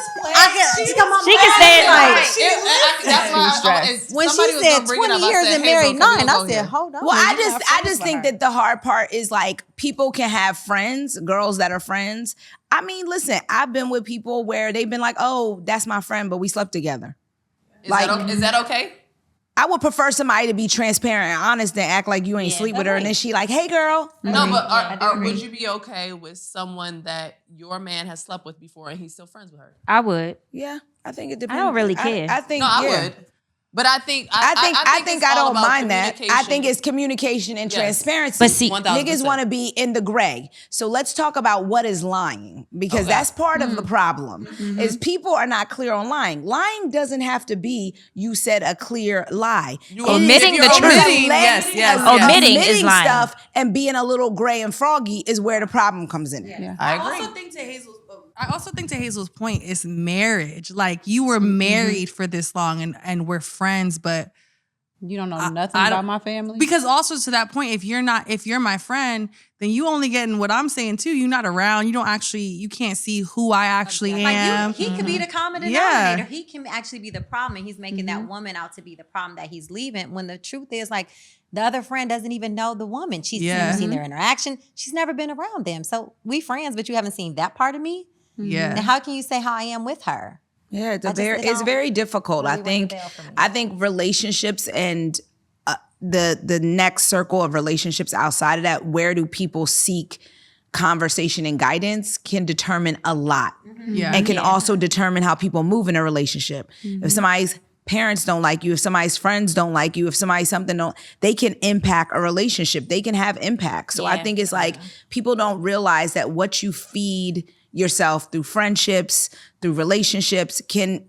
She come on. She can stay in like, That's why when she said 20 years and married 9, I said, hold on. Well, You I have just friends think with her. that the hard part is like people can have friends, girls that are friends. I mean, listen, I've been with people where they've been like, "Oh, that's my friend, but we slept together." Is that okay? I would prefer somebody to be transparent and honest than act like you ain't sleep with her, and then she like, "Hey, girl." No, but would you be okay with someone that your man has slept with before and he's still friends with her? I would. Yeah, I think it depends. don't really care. I think No, I yeah. would. But I think I don't mind that. I think it's communication and transparency. But see, 1000%. niggas want to be in the gray. So let's talk about what is lying, because that's part of the problem. Is people are not clear on lying. Lying doesn't have to be you said a clear lie. Omitting the truth. Omitting is lying. Stuff and being a little gray and froggy is where the problem comes in. Yeah. I agree. I also think to Hazel's point, it's marriage. Like you were married for this long and we're friends, but You don't know nothing I about don't- my family. because also to that point, if you're my friend, then you only getting what I'm saying too. You're not around. You can't see who I actually am. Like he could be the common Yeah. denominator. He can actually be the problem, and he's making that woman out to be the problem that he's leaving. When the truth is, like, the other friend doesn't even know the woman. She's seen their interaction. She's never been around them. So we friends, but you haven't seen that part of me. Yeah. Then how can you say how I am with her? Yeah, it it's don't very difficult. really ring the bell for me. I think relationships and the next circle of relationships outside of that, where do people seek conversation and guidance, can determine a lot, Yeah. and can also determine how people move in a relationship. If somebody's parents don't like you, if somebody's friends don't like you, if somebody's something don't, they can impact a relationship. They can have impact. So I think it's like people don't realize that what you feed yourself through friendships, through relationships can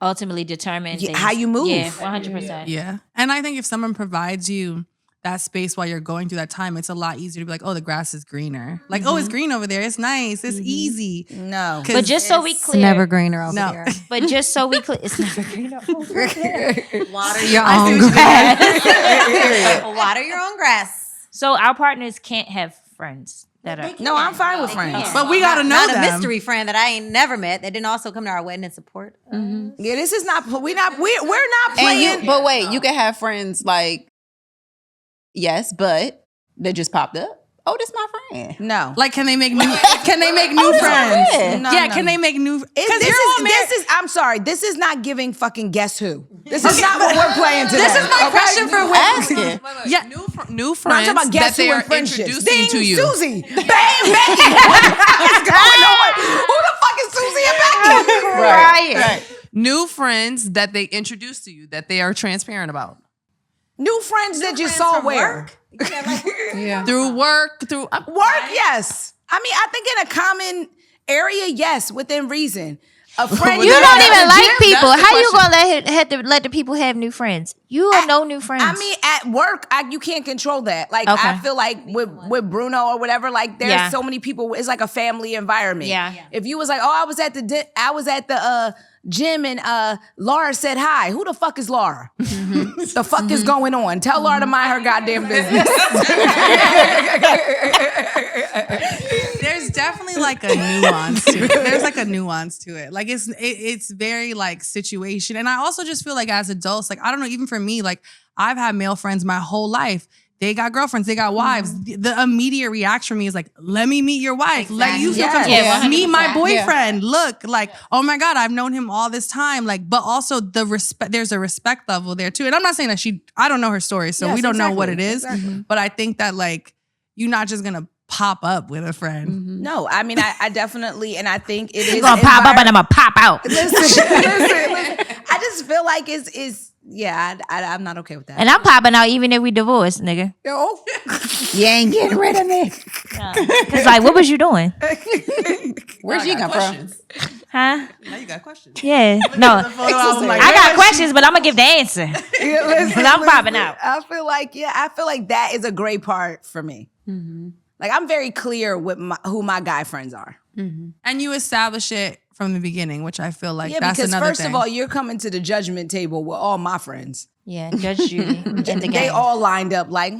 Ultimately determine how you move. Yeah, 100%. Yeah. And I think if someone provides you that space while you're going through that time, it's a lot easier to be like, oh, the grass is greener. Like, oh, it's green over there. It's nice. It's easy. No. But just so we clear, Never greener over No. there. But just so we clear, it's never greener over there. Water your own grass. Water your own grass. So our partners can't have friends that are. No, I'm fine with friends. But we got to know Not them. a mystery friend that I ain't never met that didn't also come to our wedding and support. Yeah, this is not we're not And playing. but wait, you can have friends like, yes, but they just popped up. Oh, this my friend. No. Like, can they make new friends? friend. No, Yeah, no. can they make new? This is I'm sorry. This is not giving fucking guess who. This is not what we're playing today. This is my question for women. Asking. Yeah. New No, I'm friends talking about guess that they who are in friendships. introducing Ding, to you. Susie. Bang, Becky. What the fuck is going on? Who the fuck is Susie and Becky? Right. New friends that they introduce to you that they are transparent about. New friends that you saw where? Yeah. Through work, through Work, yes. I mean, I think in a common area, yes, within reason. A friend You don't even like That's people. the How you question. gonna let the people have new friends? You have no new friends. I mean, at work, you can't control that. Like, Okay. I feel like with Bruno or whatever, like there's Yeah. so many people. It's like a family environment. Yeah. If you was like, oh, I was at the gym and Laura said hi. Who the fuck is Laura? The fuck is going on? Tell Laura to mind her goddamn business. There's definitely like a nuance to it. There's like a nuance to it. Like it's very like situation. And I also just feel like as adults, like I don't know, even for me, like I've had male friends my whole life. They got girlfriends, they got wives. The immediate reaction for me is like, let me meet your wife. Let you feel comfortable. Yeah, Meet my 100%. boyfriend. Look, like, oh my God, I've known him all this time. Like, but also the respect, there's a respect level there too. And I'm not saying that I don't know her story, so Yes, we don't know what exactly. it is. Exactly. But I think that like, you're not just gonna pop up with a friend. No, I mean, I definitely, and I think it is. I'm gonna pop up and I'm gonna pop out. Listen. I just feel like I'm not okay with that. And I'm popping out even if we divorced, nigga. No. You ain't getting rid of me. Cause like, what was you doing? Where'd you come from? Huh? Now you got questions. Yeah. No. Like, I got questions, but I'm gonna give the answer. Listen, I'm popping out. I feel like that is a great part for me. Like I'm very clear with who my guy friends are. And you establish it from the beginning, which I feel like Yeah, that's because another first thing. of all, you're coming to the judgment table with all my friends. Yeah, Judge Judy in the They game. all lined up like,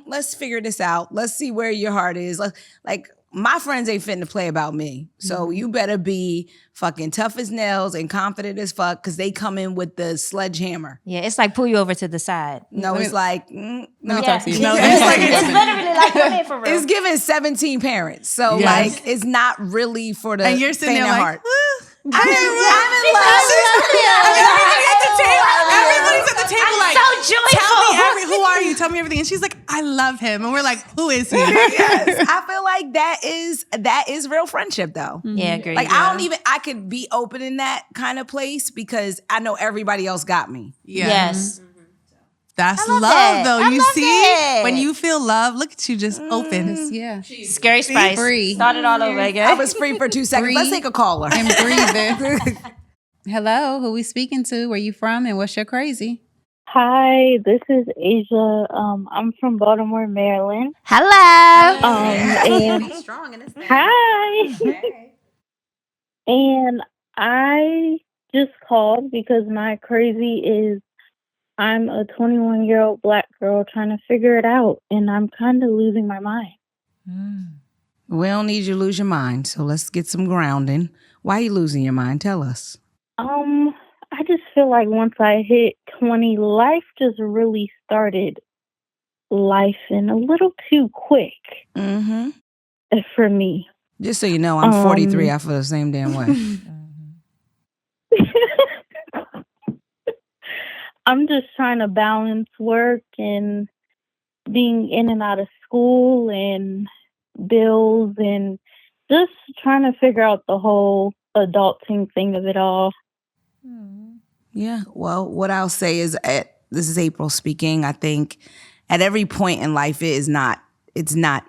let's figure this out. Let's see where your heart is. Like my friends ain't fitting to play about me. So you better be fucking tough as nails and confident as fuck because they come in with the sledgehammer. Yeah, it's like pull you over to the side. No, it's like, no. Let me talk to you. No, It's like It's literally like come in for real. It's given 17 parents. So Yes. like it's not really for the and you're sitting faint there of like, heart. "Woo." I'm in love. Everybody's at the table like, so joyful. who are you? Tell me everything. And she's like, I love him. And we're like, who is he? Yes. I feel like that is real friendship though. Yeah, agree. Like I could be open in that kind of place because I know everybody else got me. Yeah. Yes. That's love love that. though. I you love see? that. When you feel love, look at you just open. Yeah. Scary Spice. Free. Start it all over I again. was free for 2 seconds. Let's take a caller. And breathing. Hello, who we speaking to? Where you from and what's your crazy? Hi, this is Asia. I'm from Baltimore, Maryland. Hello. And Strong in this thing. hi. And I just called because my crazy is I'm a 21-year-old Black girl trying to figure it out, and I'm kind of losing my mind. We don't need you to lose your mind, so let's get some grounding. Why are you losing your mind? Tell us. I just feel like once I hit 20, life just really started life in a little too quick Mm-hmm. for me. Just so you know, I'm 43. I feel the same damn way. I'm just trying to balance work and being in and out of school and bills and just trying to figure out the whole adulting thing of it all. Yeah. Well, what I'll say is, this is April speaking. I think at every point in life, it's not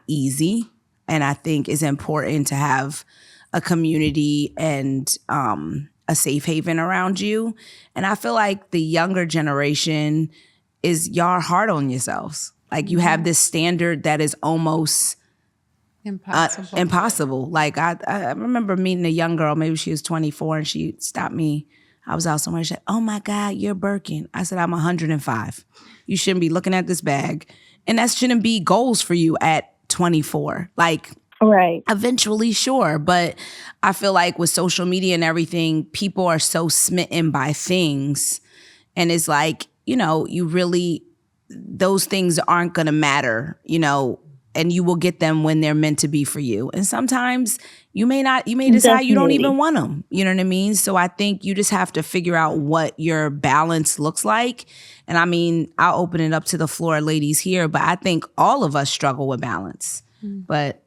easy. And I think it's important to have a community and a safe haven around you. And I feel like the younger generation y'all are hard on yourselves. Like you have this standard that is almost impossible. Like I remember meeting a young girl, maybe she was 24, and she stopped me. I was out somewhere. She said, "Oh my God, you're Birkin." I said, "I'm 105. You shouldn't be looking at this bag." And that shouldn't be goals for you at 24. Like, Right. eventually, sure. But I feel like with social media and everything, people are so smitten by things. And it's like, those things aren't going to matter, and you will get them when they're meant to be for you. And sometimes you may decide you don't even want them. You know what I mean? So I think you just have to figure out what your balance looks like. And I mean, I'll open it up to the floor, ladies here, but I think all of us struggle with balance. But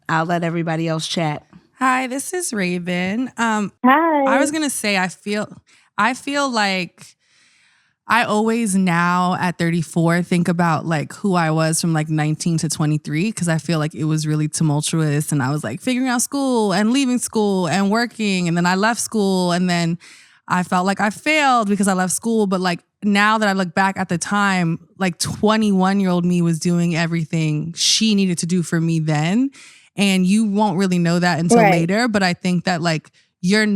I'll let everybody else chat. Hi, this is Raven. Hi. I was gonna say I feel like I always now at 34 think about like who I was from like 19 to 23, because I feel like it was really tumultuous, and I was like figuring out school and leaving school and working, and then I left school, and then I felt like I failed because I left school. But like now that I look back at the time, like 21-year-old me was doing everything she needed to do for me then. And you won't really know that until later. But I think that like you're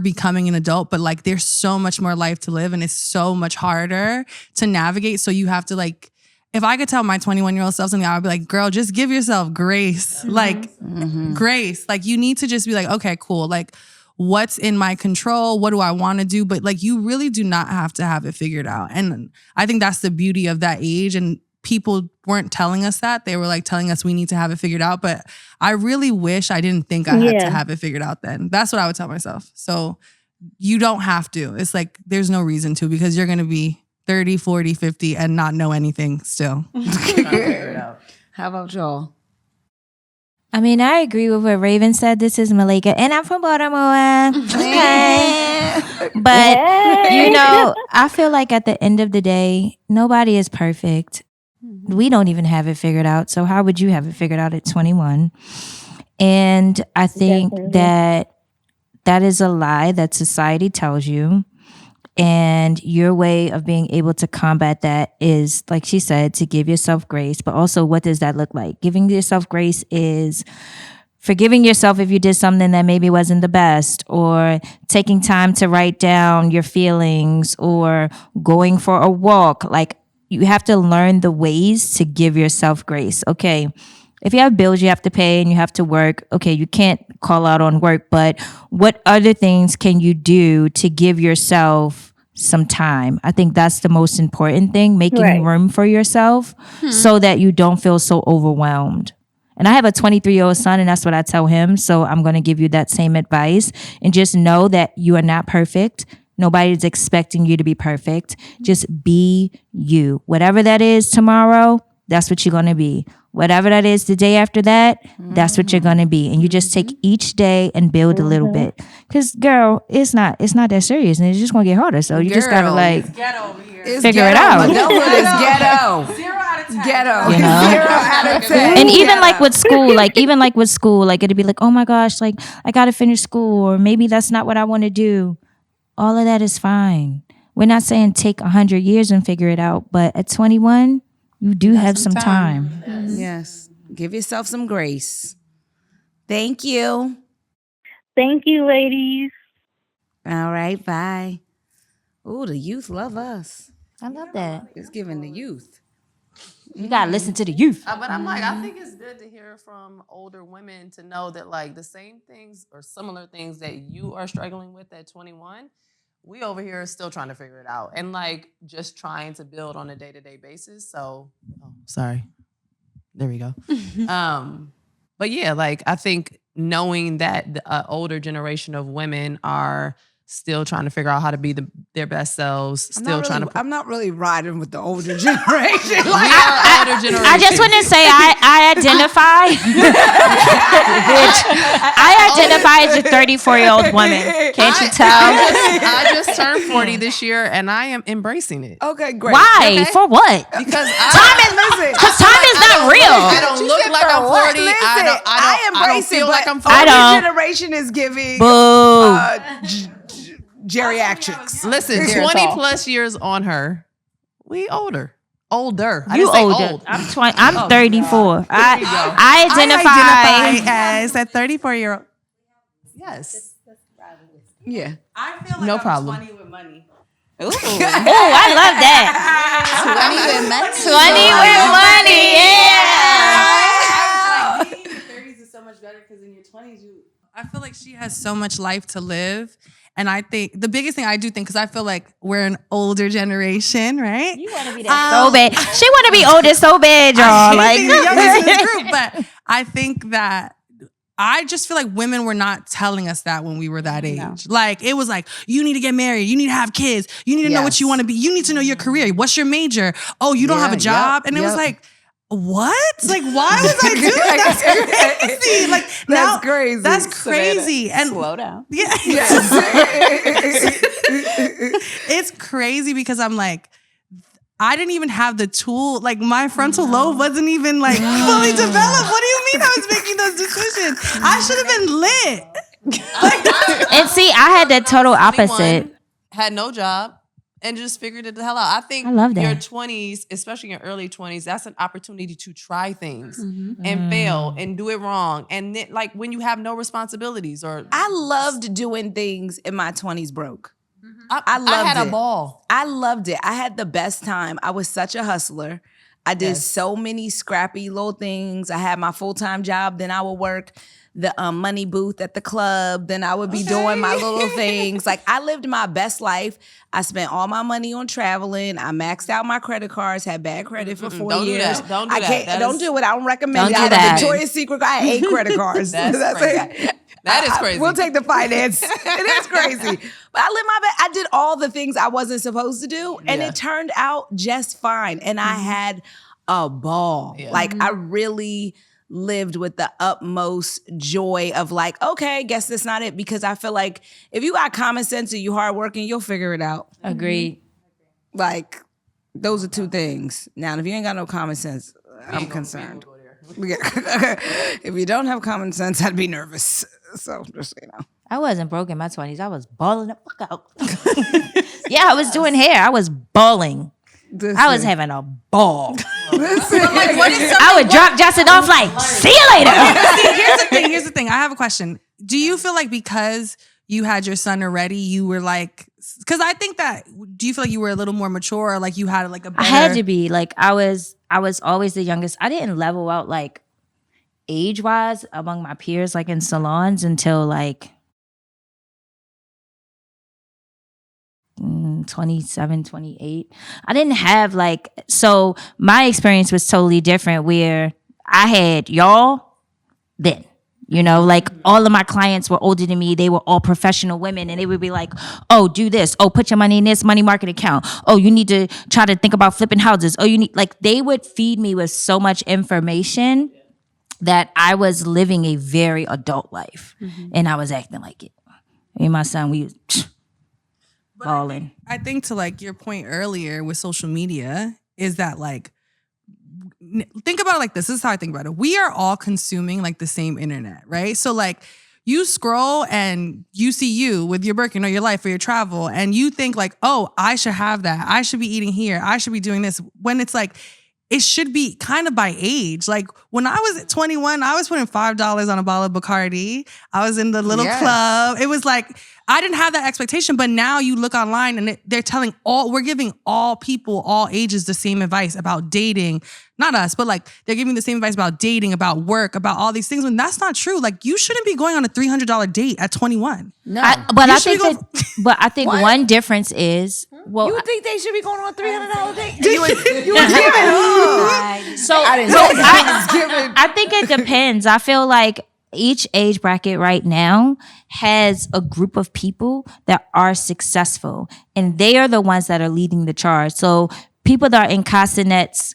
becoming an adult, but like there's so much more life to live, and it's so much harder to navigate. So you have to like, if I could tell my 21-year-old self something, I would be like, girl, just give yourself grace. Like grace. Like you need to just be like, okay, cool. Like what's in my control? What do I want to do? But like you really do not have to have it figured out. And I think that's the beauty of that age. And people weren't telling us that. They were like telling us we need to have it figured out. But I really wish I didn't think I had to have it figured out then. That's what I would tell myself. So you don't have to. It's like there's no reason to, because you're going to be 30, 40, 50 and not know anything still. How about y'all? I mean, I agree with what Raven said. This is Malika, and I'm from Baltimore. Okay. But, I feel like at the end of the day, nobody is perfect. We don't even have it figured out. So how would you have it figured out at 21? And I think that is a lie that society tells you. And your way of being able to combat that is, like she said, to give yourself grace. But also, what does that look like? Giving yourself grace is forgiving yourself if you did something that maybe wasn't the best, or taking time to write down your feelings, or going for a walk. Like, you have to learn the ways to give yourself grace. Okay, if you have bills you have to pay and you have to work, okay, you can't call out on work, but what other things can you do to give yourself some time? I think that's the most important thing, making room for yourself so that you don't feel so overwhelmed. And I have a 23-year-old son, and that's what I tell him. So I'm going to give you that same advice, and just know that you are not perfect. Nobody's expecting you to be perfect. Just be you. Whatever that is tomorrow, that's what you're going to be. Whatever that is the day after that, that's what you're going to be. And you just take each day and build a little bit. Because, girl, it's not that serious, and it's just going to get harder. So you just got to like figure it out. Adulthood is ghetto. 0 out of 10. Ghetto. 0 out of 10. And even like with school, like it'd be like, oh my gosh, like I got to finish school, or maybe that's not what I want to do. All of that is fine. We're not saying take 100 years and figure it out, but at 21, you do have some time. Yes. Give yourself some grace. Thank you. Thank you, ladies. All right, bye. Ooh, the youth love us. I love that. It's giving the youth. You gotta listen to the youth. But I'm like, I think it's good to hear from older women to know that like the same things or similar things that you are struggling with at 21, we over here are still trying to figure it out, and like just trying to build on a day-to-day basis. So, sorry. There we go. But yeah, like I think knowing that the older generation of women are still trying to figure out how to be their best selves, I'm not really riding with the older generation. We are older generation. I just want to say I identify as a 34-year-old woman. Can't you tell? I just turned 40 this year, and I am embracing it. Okay, great. Why? Okay. For what? Because time is not real. I don't look like I'm 40. I embrace feel it, like I'm 40. I don't. Older generation is giving geriatrics. Listen, 20 plus years on her. We older. Older. I You didn't say older. old. I'm 20. I'm 34. I I identify. as a 34-year-old. Yes. Yeah. I feel like No I'm problem. 20 with money. Ooh, I love that. 20 with money. 20, yeah. Being in your 30s is so much better because in your 20s, I feel like she has so much life to live. And I think the biggest thing I do think, because I feel like we're an older generation, right? You want to be that so bad. She want to be older so bad, y'all. Like the youngest in this group, but I think that I just feel like women were not telling us that when we were that age. No. Like, it was like, you need to get married. You need to have kids. You need to know what you want to be. You need to know your career. What's your major? Oh, you don't have a job? And it was like, what? Like, why was I doing that? That's crazy. Like, That's crazy. That's crazy. And Slow down. yeah. It's crazy because I'm like, I didn't even have the tool. Like, my frontal lobe wasn't even like fully developed. What do you mean I was making those decisions? I should have been lit. and see, I had the total opposite. Had no job and just figured it the hell out. I think I love that. your 20s, especially your early 20s, that's an opportunity to try things and fail and do it wrong. And then, like, when you have no responsibilities or I loved doing things in my 20s broke. I loved had it. a ball. I loved it. I had the best time. I was such a hustler. I did so many scrappy little things. I had my full-time job. Then I would work the money booth at the club. Then I would be doing my little things. Like, I lived my best life. I spent all my money on traveling. I maxed out my credit cards, had bad credit for 4 Don't do years. that. Don't do I that. can't, That don't is- do it. I don't recommend Don't it. do I had that. a Victoria's Secret. I had 8 credit cards. That's crazy. That is crazy. We'll take the finance. It is crazy. But I lived my best. I did all the things I wasn't supposed to do. And it turned out just fine. And I had a ball. Yeah. Like, I really lived with the utmost joy of like, okay, guess that's not it. Because I feel like if you got common sense and you hardworking, you'll figure it out. Agreed. Like, those are two things. Now, if you ain't got no common sense, I'm concerned. If you don't have common sense, I'd be nervous. So just so you know. I wasn't broke in my 20s. I was balling the fuck out. Yeah, I was doing hair. I was balling. I was having a ball. I would drop Justin off like, see you later. Here's the thing. I have a question. Do you feel like because you had your son already, you were like, because I think that, do you feel like you were a little more mature or like you had like a better... I had to be. Like, I was always the youngest. I didn't level out like age-wise among my peers, like in salons until like 27, 28. I didn't have like, so my experience was totally different where I had y'all then. You know, like all of my clients were older than me. They were all professional women and they would be like, oh, do this. Oh, put your money in this money market account. Oh, you need to try to think about flipping houses. Oh, you need, like, they would feed me with so much information that I was living a very adult life and I was acting like it. Me and my son, we was balling. I think to like your point earlier with social media is that like, think about it like this. This is how I think about it. We are all consuming like the same internet, right? So like you scroll and you see you with your Birkin or your life or your travel and you think like, oh, I should have that. I should be eating here. I should be doing this. When it's like, it should be kind of by age. Like when I was 21, I was putting $5 on a bottle of Bacardi. I was in the little club. It was like, I didn't have that expectation, but now you look online and they're telling we're giving all people, all ages the same advice about dating. Not us, but like they're giving the same advice about dating, about work, about all these things when that's not true. Like you shouldn't be going on a $300 date at 21. No. I think one difference is, well, You would think they should be going on a $300 date? you would give it. So I think it depends. I feel like each age bracket right now has a group of people that are successful, and they are the ones that are leading the charge. So people that are in Castanet's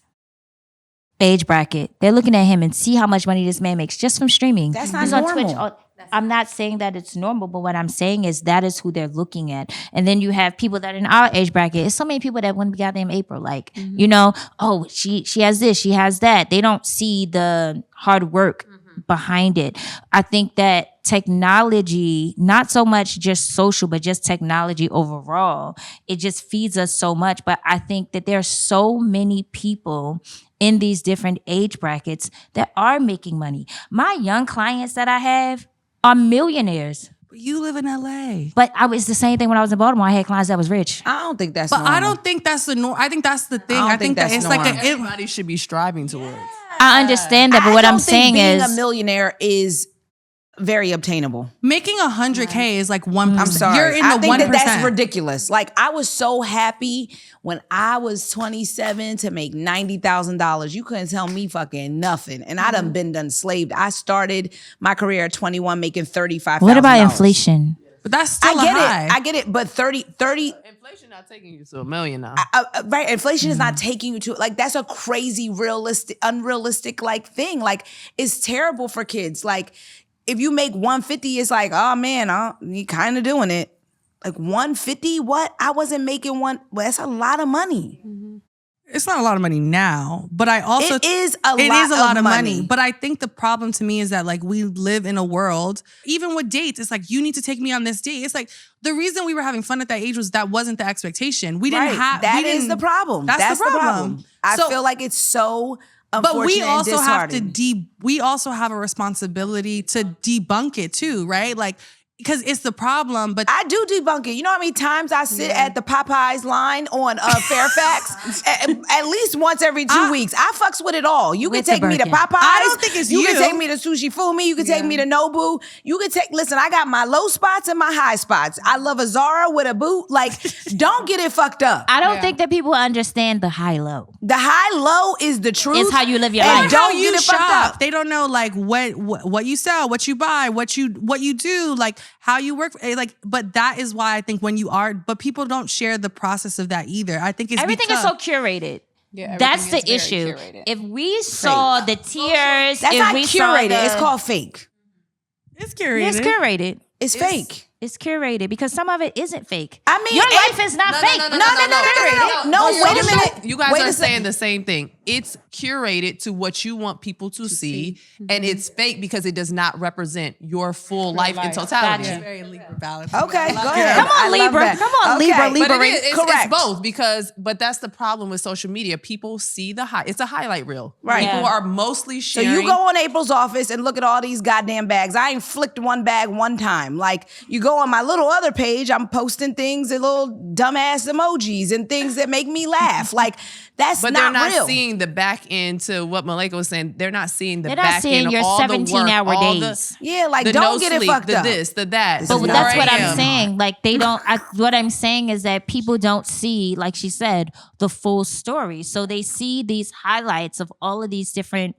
age bracket, they're looking at him and see how much money this man makes just from streaming. That's not He's on normal. Twitch. I'm not saying that it's normal, but what I'm saying is that is who they're looking at. And then you have people that are in our age bracket. It's so many people that wouldn't be goddamn April. Like, you know, oh, she has this, she has that. They don't see the hard work behind it. I think that technology, not so much just social, but just technology overall, it just feeds us so much. But I think that there are so many people in these different age brackets that are making money. My young clients that I have are millionaires. But you live in LA. But it's the same thing when I was in Baltimore. I had clients that was rich. I don't think that's But normal. I don't think that's the norm. I think that's the thing. I don't I think think that it's that's like normal. Everybody should be striving towards. I understand that, but what I I'm don't think saying being is a millionaire is very obtainable. making 100K is like 1%. I'm sorry. You're in I the think 1%. that's ridiculous. Like, I was so happy when I was 27 to make $90,000. You couldn't tell me fucking nothing. And I done slaved. I started my career at 21 making $35,000. what about inflation? But that's still I get it. But 30 Inflation not taking you to $1 million now. right, inflation is not taking you to, like, that's a crazy unrealistic like thing. Like, it's terrible for kids. Like, if you make 150, it's like, oh man, you kind of doing it. Like 150, what? I wasn't making well, that's a lot of money. It's not a lot of money now, but I also It is a lot lot of money. money. But I think the problem to me is that like we live in a world, even with dates, it's like you need to take me on this date. It's like the reason we were having fun at that age was that wasn't the expectation. We didn't have That is the problem. That's the problem. I So- feel like it's so But we unfortunate also and have to disheartening. we also have a responsibility to debunk it too, right? Like because it's the problem, but I do debunk it. You know how many times I sit at the Popeyes line on Fairfax? at least once every 2 weeks. I fucks with it all. You can With the take me to Birkin. Popeyes. I don't think it's You you. can take me to Sushi Fumi. You can take me to Nobu. You can listen, I got my low spots and my high spots. I love a Zara with a boot. Like, don't get it fucked up. I don't think that people understand the high-low. The high-low is the truth. It's how you live your and life. Don't how get you it fucked shop. up. They don't know like what you sell, what you buy, what you do, like how you work. Like, but that is why I think but people don't share the process of that either. I think it's Everything is so curated. Yeah, That's the everything is very issue. curated. If we saw the tears, That's if not we saw curated. It's called fake. it's curated. It's curated. It's fake. It's curated because some of it isn't fake. I mean, your it- life is not No, fake. no, no, No, wait a minute. You guys Wait are a saying the same thing. It's curated to what you want people to see, and it's fake because it does not represent your full life in totality. Gotcha. Very Libra balance. Okay, go ahead. Come on, I love Libra. that. Come on, Libra. Okay. Libra. But it's Correct. both but that's the problem with social media. People see it's a highlight reel. Right. People Yeah. are mostly So sharing. you go on April's office and look at all these goddamn bags. I ain't flicked one bag one time. Like, you go on my little other page, I'm posting things and little dumbass emojis and things that make me laugh. Like, that's But not they're not real. seeing the back end to what Malika was saying. They're not seeing the They're back not seeing end your of all the 17-hour work, all days. Yeah, like, the don't no get it sleep, fucked the up. this, the that. This the is But not that's 4 what I'm a.m. saying. Like they don't. What I'm saying is that people don't see, like she said, the full story. So they see these highlights of all of these different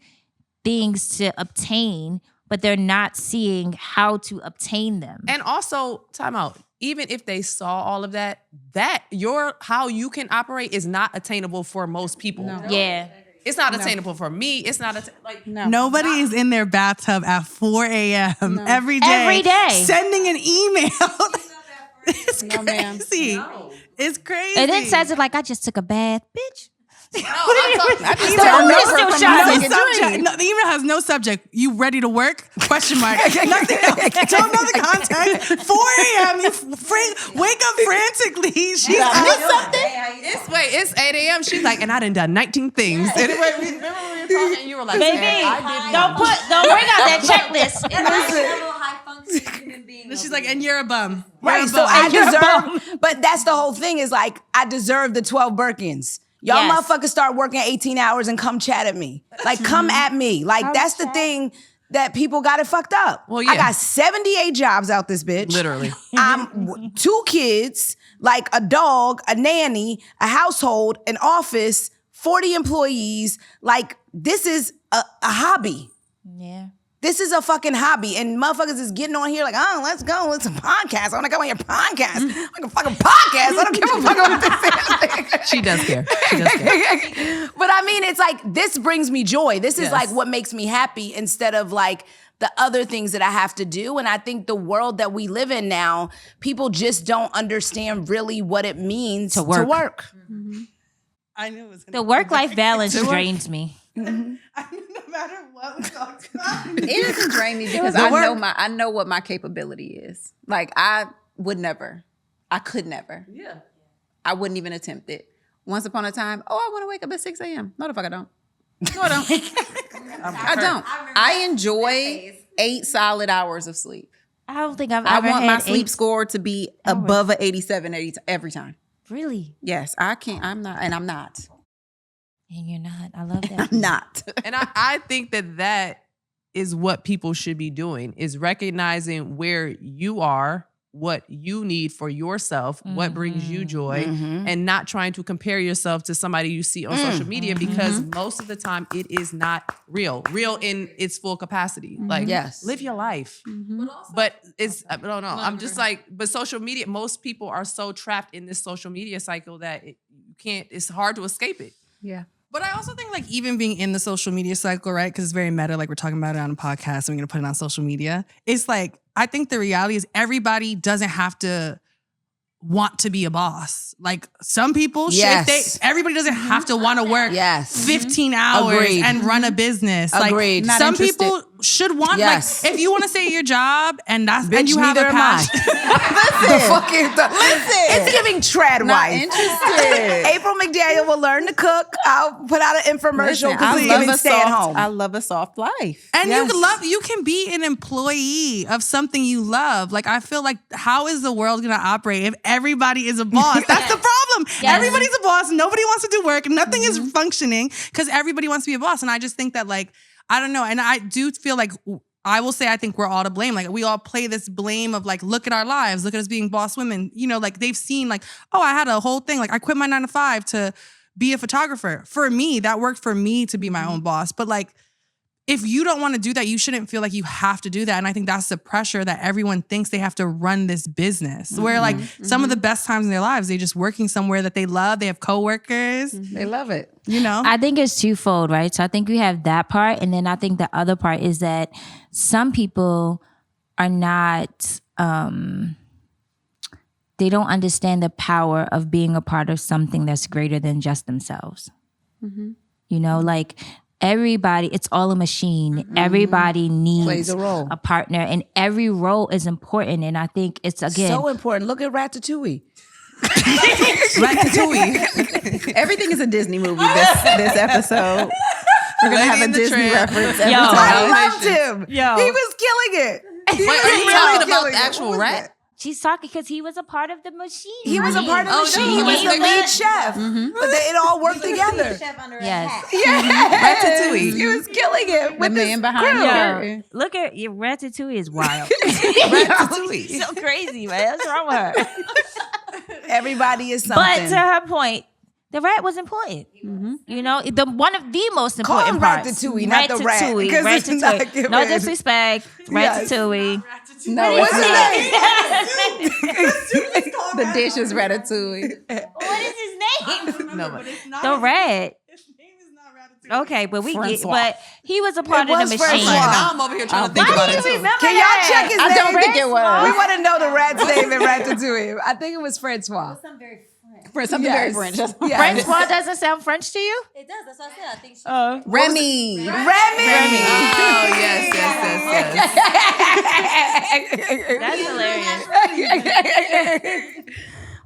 things to obtain, but they're not seeing how to obtain them. And also, time out. Even if they saw all of that how you can operate is not attainable for most people. Yeah. It's not attainable for me. It's not Nobody is in their bathtub at 4 a.m. every day. Every day. Sending an email. It's No, ma'am. crazy. It's crazy. And then says it like, I just took a bath, bitch. I'm talking, I just Still tell no- her still from shot. my No second subject. dream. No, the email has no subject. You ready to work? Question mark. Nothing else. Don't know the context. 4 a.m. You wake up frantically. She's it's 8 a.m. She's like, and I done 19 things. Anyway, remember when we were talking? You were like, Baby, "And I did don't bring out that checklist. And she's like, and you're a bum. Right, You're a so bum. I deserve, but that's the whole thing is like, I deserve the 12 Birkins. Y'all Yes. motherfuckers start working 18 hours and come chat at me. Like, come at me. Like, that's the thing that people got it fucked up. Well, yeah. I got 78 jobs out this bitch. Literally. I'm 2 kids, like a dog, a nanny, a household, an office, 40 employees. Like, this is a hobby. Yeah. This is a fucking hobby, and motherfuckers is getting on here like, oh, let's go. It's a podcast. I want to go on your podcast. Like a fucking podcast. I don't give a fuck about this. She does care. She does care. But I mean, it's like, this brings me joy. This is Yes. like what makes me happy instead of like the other things that I have to do. And I think the world that we live in now, people just don't understand really what it means to work. I knew it was The work-life balance drains me. no matter what we talked about. It doesn't drain me because I know what my capability is. Like I could never. Yeah. I wouldn't even attempt it. Once upon a time, I want to wake up at 6 a.m. No, the fuck I don't. No, I don't. I don't. I enjoy 8 solid hours of sleep. I don't think I've I ever want had my sleep 8 score to be above a 87 every time. Really? Yes, I can't. I'm not. And I'm not. And you're not. I love that. I'm not. And I think that is what people should be doing, is recognizing where you are, what you need for yourself, what brings you joy, and not trying to compare yourself to somebody you see on social media, because most of the time it is not real in its full capacity. Like, live your life. But it's, I don't know. I'm just like, but social media, most people are so trapped in this social media cycle that it's hard to escape it. Yeah. But I also think like even being in the social media cycle, right? Because it's very meta, like we're talking about it on a podcast and we're going to put it on social media. It's like, I think the reality is everybody doesn't have to want to be a boss. Like some people, everybody doesn't have to want to work 15 hours and run a business. Agreed. Like some people should want, like if you want to stay at your job and and you have a passion. Listen, it's giving trad wife. Interested. April McDaniel will learn to cook. I'll put out an infomercial because he's giving stay at home. I love a soft life. And you can be an employee of something you love. Like I feel like, how is the world going to operate if everybody is a boss? That's the problem. Everybody's a boss. Nobody wants to do work. Nothing is functioning because everybody wants to be a boss. And I just think that, like, I don't know. And I do feel like, I will say I think we're all to blame. Like we all play this blame of like, look at our lives. Look at us being boss women. You know, like they've seen like, oh, I had a whole thing. Like I quit my 9 to 5 to be a photographer. For me, that worked for me to be my own boss. But like, if you don't want to do that, you shouldn't feel like you have to do that. And I think that's the pressure that everyone thinks they have to run this business. Where like some of the best times in their lives, they're just working somewhere that they love. They have coworkers. They love it. You know? I think it's twofold, right? So I think we have that part. And then I think the other part is that some people are not, they don't understand the power of being a part of something that's greater than just themselves. You know, like everybody, it's all a machine. Everybody needs Plays a role. a partner, and every role is important. And I think it's, again, So important. Look at Ratatouille. Ratatouille. Everything is a Disney movie this episode. We're going to have a Disney reference every Yo. time. I loved him. Yo. He was killing it. Wait, are you talking about the actual rat? she's talking because he was a part of the machine. He was a part of the machine. so He was he the lead chef. But it all worked together. Yes. Ratatouille. He was killing it. The man behind the curtain. Look at your Ratatouille is wild. Ratatouille. So crazy, man. What's wrong with her? Everybody is something. But to her point, the rat was important. You know, one of the most Call important him parts. Ratatouille, not the rat, because it's not Ratatouille. given. No disrespect. Ratatouille. No, What's it's his not. name? The dish is ratatouille. What is his name? No, but The rat. Okay, but Francois. but he was a part of the was machine. Francois. now I'm over here trying to think about it too. Remember Can y'all check his I name? don't think it was. We want to know the rat's name in Ratatouille. I think it was Francois. Something very French. Yes. Francois doesn't sound French to you? It does. That's what I said. I think she. Remy. Remy. Oh, yes. That's hilarious.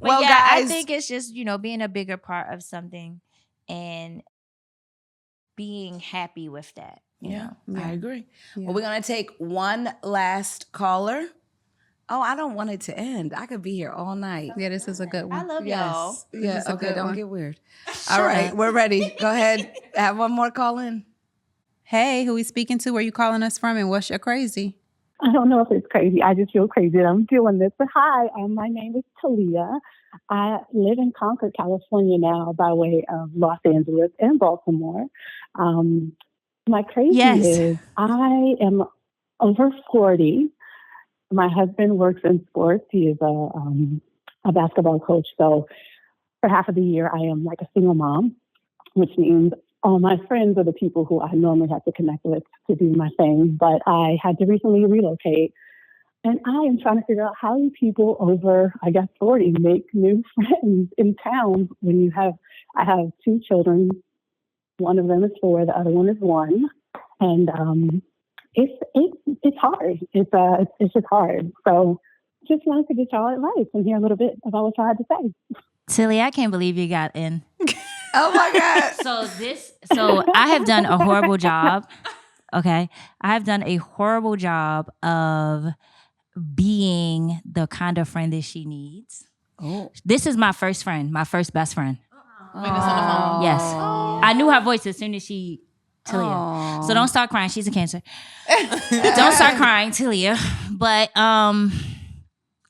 But Well, yeah, I guys. think it's just, being a bigger part of something and being happy with that. You know? I agree. Well, we're going to take one last caller. Oh, I don't want it to end. I could be here all night. Yeah, this is a good one. I love y'all. Yes. Yeah, This is a okay, good don't one. get weird. All right, we're ready. Go ahead. Have one more call in. Hey, who we speaking to? Where you calling us from? And what's your crazy? I don't know if it's crazy. I just feel crazy that I'm doing this. But hi, my name is Talia. I live in Concord, California now by way of Los Angeles and Baltimore. My crazy Yes. is I am over 40. My husband works in sports. He is a basketball coach. So for half of the year, I am like a single mom, which means all my friends are the people who I normally have to connect with to do my thing. But I had to recently relocate. And I am trying to figure out how do people over, 40 make new friends in town when I have 2 children. One of them is 4, the other one is 1. And it's hard. It's just hard. So just wanted to get y'all advice and hear a little bit about what y'all had to say. Tilly, I can't believe you got in. Oh my God. So I have done a horrible job. Okay. I have done a horrible job of being the kind of friend that she needs. Oh. This is my first friend, my first best friend. Wait, that's on the phone. Yes. I knew her voice as soon as she Talia. So don't start crying. She's a Cancer. Don't start crying, Talia. But oh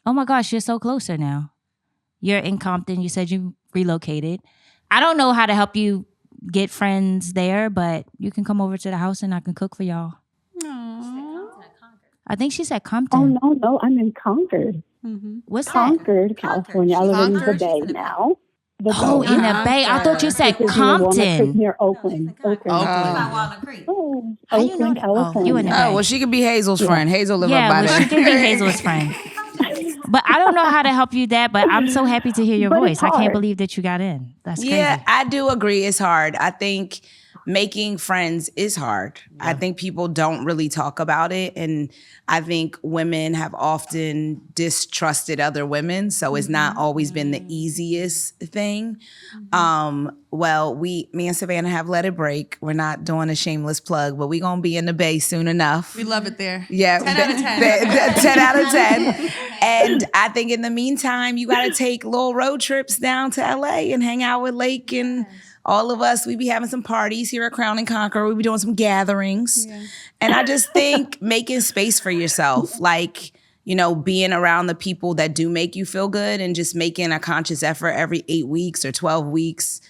my gosh, you're so closer now. You're in Compton. You said you relocated. I don't know how to help you get friends there, but you can come over to the house and I can cook for y'all. I think she said Compton. Oh, no, I'm in Concord. Mm-hmm. What's Concord, California. I live in the Bay now. In the Bay. I thought you said Compton. Near Oakland. Oakland, California. You in the Bay. Oh, well, she could be Hazel's friend. Hazel live up by there. She can be Hazel's friend. But I don't know how to help you that, but I'm so happy to hear your voice. I can't believe that you got in. That's crazy. Yeah, I do agree. It's hard. I think making friends is hard. Yeah. I think people don't really talk about it. And I think women have often distrusted other women. So it's not always been the easiest thing. Well, me and Savannah have let it break. We're not doing a shameless plug, but we're going to be in the Bay soon enough. We love it there. Yeah. 10 out of 10. 10 out of 10. And I think in the meantime, you got to take little road trips down to LA and hang out with Lake and all of us. We be having some parties here at Crown and Conquer. We be doing some gatherings. Yeah. And I just think making space for yourself, like, you know, being around the people that do make you feel good and just making a conscious effort every 8 weeks or 12 weeks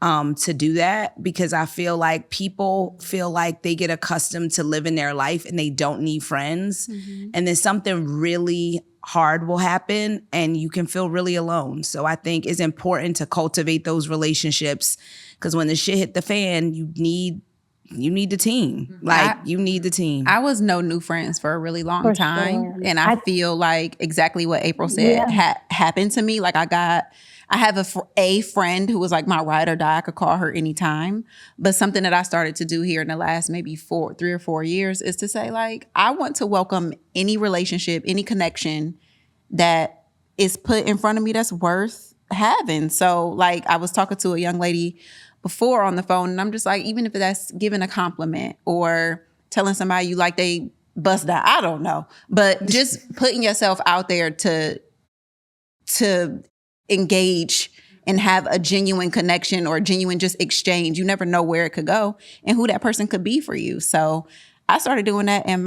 to do that, because I feel like people feel like they get accustomed to living their life and they don't need friends. And then something really hard will happen and you can feel really alone. So I think it's important to cultivate those relationships, because when the shit hit the fan, you need the team. You need the team. I was no new friends for a really long time. Sure. And I feel like exactly what April said happened to me. Like I have a friend who was like my ride or die. I could call her anytime. But something that I started to do here in the last maybe 3 or 4 years is to say, like, I want to welcome any relationship, any connection that is put in front of me that's worth having. So like I was talking to a young lady before on the phone, and I'm just like, even if that's giving a compliment or telling somebody you like they bust down, I don't know. But just putting yourself out there to engage and have a genuine connection or a genuine just exchange. You never know where it could go and who that person could be for you. So I started doing that, and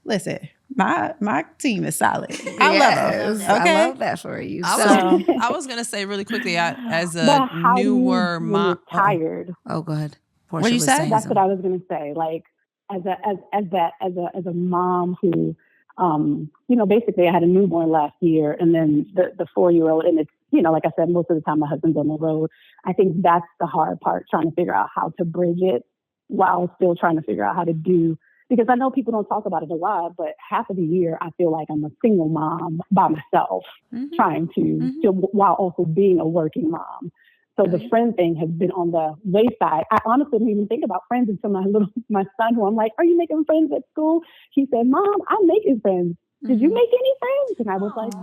listen, my team is solid. I love them. Okay? I love that for you. I was gonna say really quickly, as a newer mom. Tired. Oh, go ahead. What did you say? That's what I was gonna say. Like as a mom who, basically I had a newborn last year, and then the 4-year-old, and it's, like I said, most of the time my husband's on the road. I think that's the hard part, trying to figure out how to bridge it while still trying to figure out how to do. Because I know people don't talk about it a lot, but half of the year I feel like I'm a single mom by myself, trying to while also being a working mom. So the friend thing has been on the wayside. I honestly didn't even think about friends until my son, who I'm like, "Are you making friends at school?" He said, "Mom, I'm making friends. Did you make any friends?" And I was like,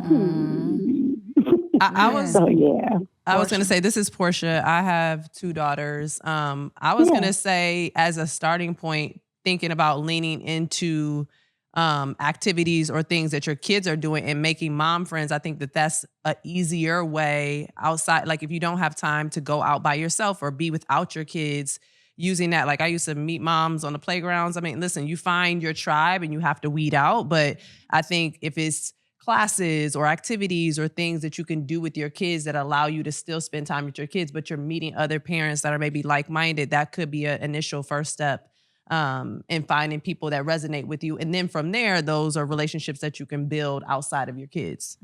I was going to say, this is Portia. I have 2 daughters. I was going to say, as a starting point, thinking about leaning into activities or things that your kids are doing and making mom friends. I think that's an easier way outside. Like if you don't have time to go out by yourself or be without your kids, using that. Like I used to meet moms on the playgrounds. I mean, listen, you find your tribe and you have to weed out. But I think if it's classes or activities or things that you can do with your kids that allow you to still spend time with your kids, but you're meeting other parents that are maybe like-minded, that could be an initial first step and finding people that resonate with you. And then from there, those are relationships that you can build outside of your kids.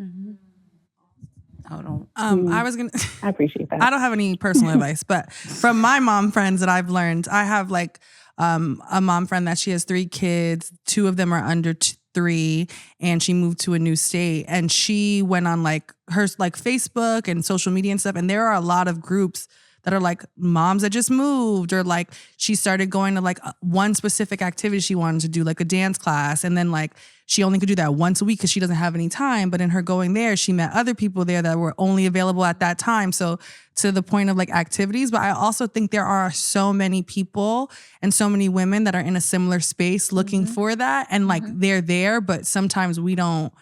Hold on. I appreciate that. I don't have any personal advice, but from my mom friends that I've learned, I have like a mom friend that she has 3 kids. 2 of them are under 3, and she moved to a new state. And she went on like her like Facebook and social media and stuff. And there are a lot of groups that are like moms that just moved, or like she started going to like one specific activity she wanted to do, like a dance class. And then like she only could do that once a week because she doesn't have any time. But in her going there, she met other people there that were only available at that time. So to the point of like activities, but I also think there are so many people and so many women that are in a similar space looking for that. And like they're there, but sometimes we don't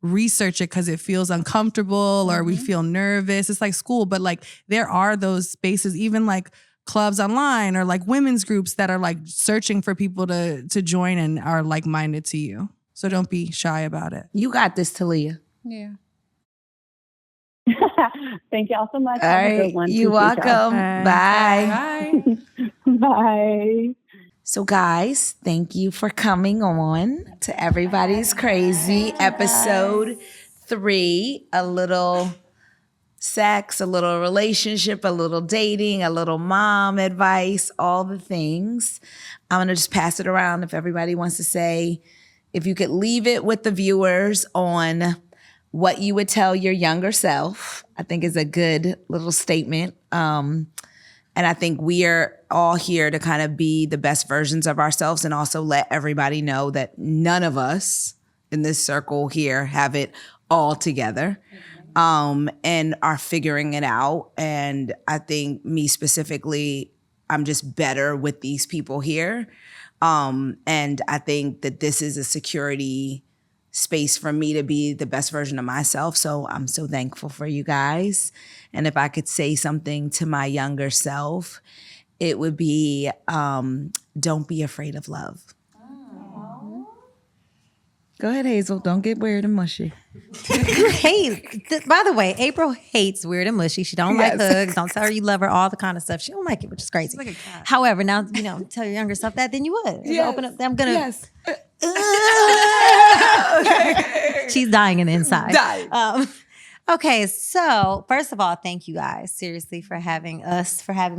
research it because it feels uncomfortable or we feel nervous. It's like school, but like there are those spaces, even like clubs online or like women's groups that are like searching for people to join and are like-minded to you. So don't be shy about it. You got this, Talia. Yeah. Thank y'all so much. All Have a right. good one. You're Appreciate y'all. welcome. Bye. Bye. So guys, thank you for coming on to Everybody's Crazy, episode 3. A little sex, a little relationship, a little dating, a little mom advice, all the things. I'm going to just pass it around if everybody wants to say, if you could leave it with the viewers on what you would tell your younger self, I think is a good little statement. And I think we are all here to kind of be the best versions of ourselves and also let everybody know that none of us in this circle here have it all together and are figuring it out. And I think me specifically, I'm just better with these people here. And I think that this is a security space for me to be the best version of myself. So I'm so thankful for you guys. And if I could say something to my younger self, it would be, don't be afraid of love. Go ahead, Hazel. Don't get weird and mushy. By the way, April hates weird and mushy. She don't like hugs. Don't tell her you love her, all the kind of stuff. She don't like it, which is crazy. Like a cat. However, now, tell your younger self that, then you would. Yes. Open up. I'm going to. Yes. She's dying in the inside. Dying. Okay, so first of all, thank you guys seriously for having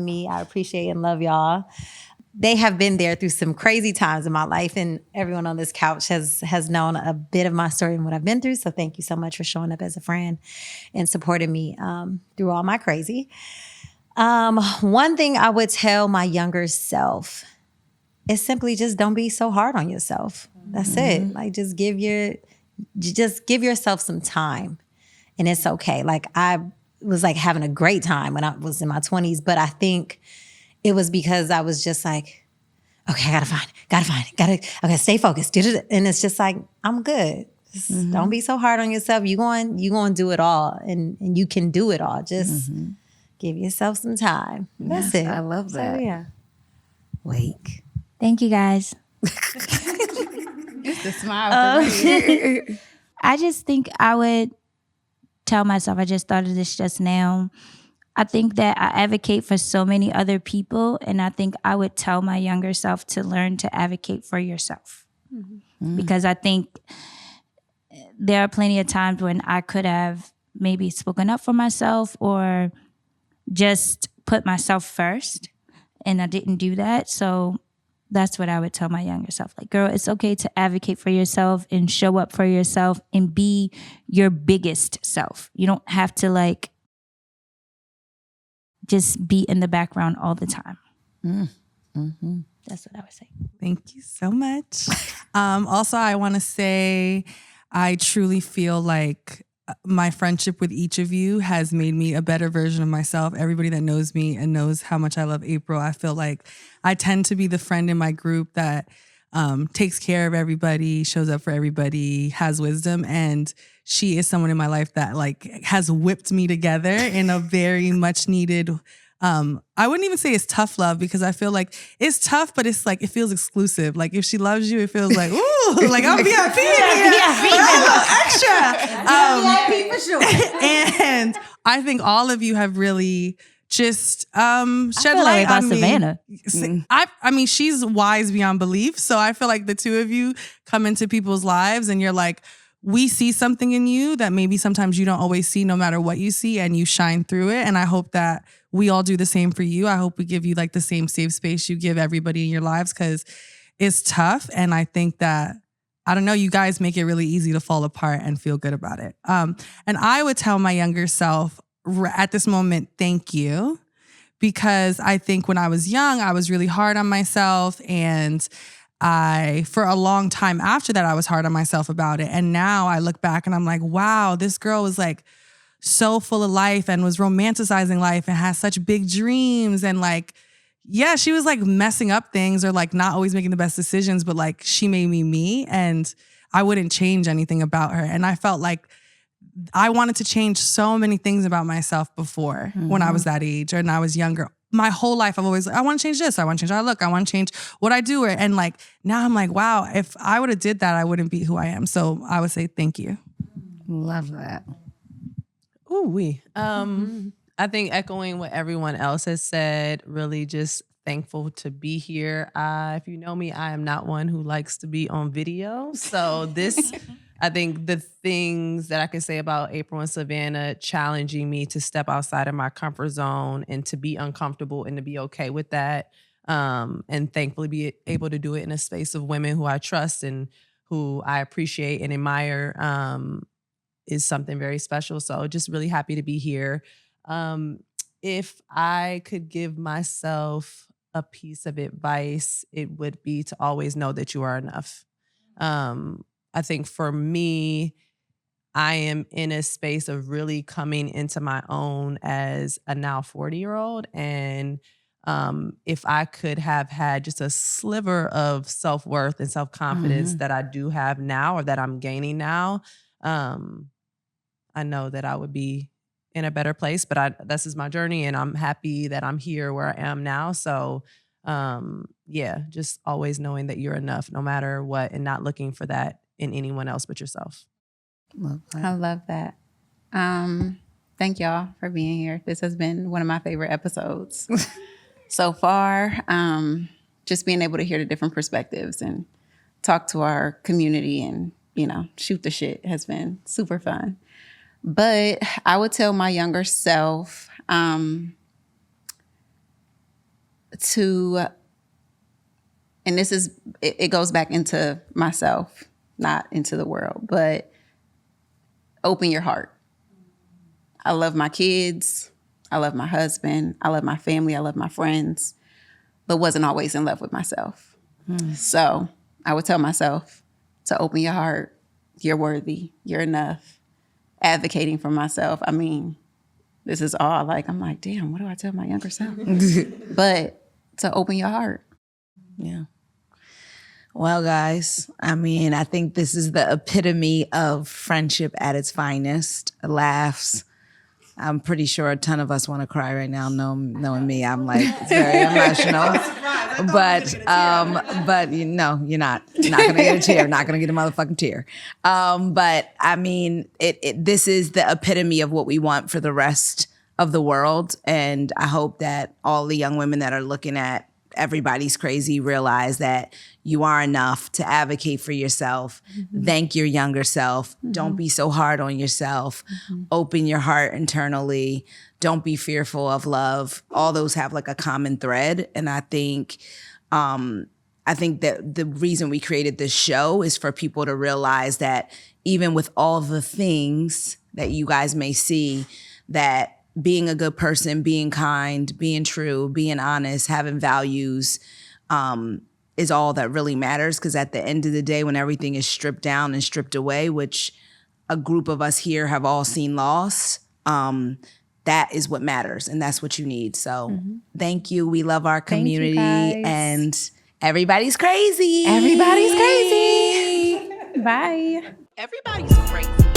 me. I appreciate and love y'all. They have been there through some crazy times in my life, and everyone on this couch has known a bit of my story and what I've been through. So thank you so much for showing up as a friend and supporting me through all my crazy. One thing I would tell my younger self is simply just don't be so hard on yourself. That's it. Like just give yourself some time. And it's okay. Like I was like having a great time when I was in my 20s, but I think it was because I was just like, okay, I gotta stay focused. And it's just like, I'm good. Just don't be so hard on yourself. You going to do it all and you can do it all. Just give yourself some time. That's it. I love that. So, yeah. Wake. Thank you guys. It's the smile. I just think I would tell myself, I just thought of this just now. I think that I advocate for so many other people, and I think I would tell my younger self to learn to advocate for yourself. Because I think there are plenty of times when I could have maybe spoken up for myself or just put myself first, and I didn't do that. So that's what I would tell my younger self. Like, girl, it's okay to advocate for yourself and show up for yourself and be your biggest self. You don't have to like just be in the background all the time. That's what I would say. Thank you so much. Also, I want to say I truly feel like my friendship with each of you has made me a better version of myself. Everybody that knows me and knows how much I love April, I feel like I tend to be the friend in my group that takes care of everybody, shows up for everybody, has wisdom. And she is someone in my life that like has whipped me together in a very much needed, I wouldn't even say it's tough love because I feel like it's tough, but it's like, it feels exclusive. Like if she loves you, it feels like, ooh, like I'm VIP. Extra. VIP for sure. And I think all of you have really just shed feel light about on me. Savannah. I mean, she's wise beyond belief. So I feel like the two of you come into people's lives and you're like, we see something in you that maybe sometimes you don't always see no matter what you see, and you shine through it. And I hope that we all do the same for you. I hope we give you like the same safe space you give everybody in your lives, because it's tough. And I think that, I don't know, you guys make it really easy to fall apart and feel good about it. And I would tell my younger self at this moment, thank you. Because I think when I was young, I was really hard on myself, and for a long time after that, I was hard on myself about it. And now I look back and I'm like, wow, this girl was like so full of life and was romanticizing life and has such big dreams. And like, yeah, she was like messing up things or like not always making the best decisions, but like she made me me, and I wouldn't change anything about her. And I felt like I wanted to change so many things about myself before when I was that age and I was younger. My whole life, I've always like, I want to change this. I want to change how I look. I want to change what I do. And like, now I'm like, wow, if I would have did that, I wouldn't be who I am. So I would say thank you. Love that. Ooh, I think echoing what everyone else has said, really just thankful to be here. If you know me, I am not one who likes to be on video. So this, I think the things that I can say about April and Savannah challenging me to step outside of my comfort zone and to be uncomfortable and to be okay with that. And thankfully be able to do it in a space of women who I trust and who I appreciate and admire is something very special. So just really happy to be here. If I could give myself a piece of advice, it would be to always know that you are enough. I think for me, I am in a space of really coming into my own as a now 40-year-old. And if I could have had just a sliver of self-worth and self-confidence that I do have now or that I'm gaining now, I know that I would be in a better place. But this is my journey, and I'm happy that I'm here where I am now. So yeah, just always knowing that you're enough no matter what, and not looking for that in anyone else but yourself. I love that. Thank y'all for being here. This has been one of my favorite episodes so far. Just being able to hear the different perspectives and talk to our community and, shoot the shit has been super fun. But I would tell my younger self and this is, it goes back into myself, not into the world, but open your heart. I love my kids. I love my husband. I love my family. I love my friends, but wasn't always in love with myself. So I would tell myself to open your heart. You're worthy. You're enough. Advocating for myself. I mean, this is all like, I'm like, damn, what do I tell my younger self? But to open your heart. Yeah. Well, guys, I mean, I think this is the epitome of friendship at its finest. Laughs. I'm pretty sure a ton of us want to cry right now, knowing me. I'm like, it's very emotional. But you're not. You're not going to get a tear. Not going to get a motherfucking tear. But I mean, this is the epitome of what we want for the rest of the world. And I hope that all the young women that are looking at Everybody's Crazy realize that you are enough to advocate for yourself. Thank your younger self. Don't be so hard on yourself. Open your heart internally. Don't be fearful of love. All those have like a common thread. And I think that the reason we created this show is for people to realize that even with all the things that you guys may see, that being a good person, being kind, being true, being honest, having values is all that really matters. Because at the end of the day, when everything is stripped down and stripped away, which a group of us here have all seen loss, that is what matters. And that's what you need. So thank you. We love our community. And everybody's crazy. Everybody's crazy. Bye. Everybody's crazy.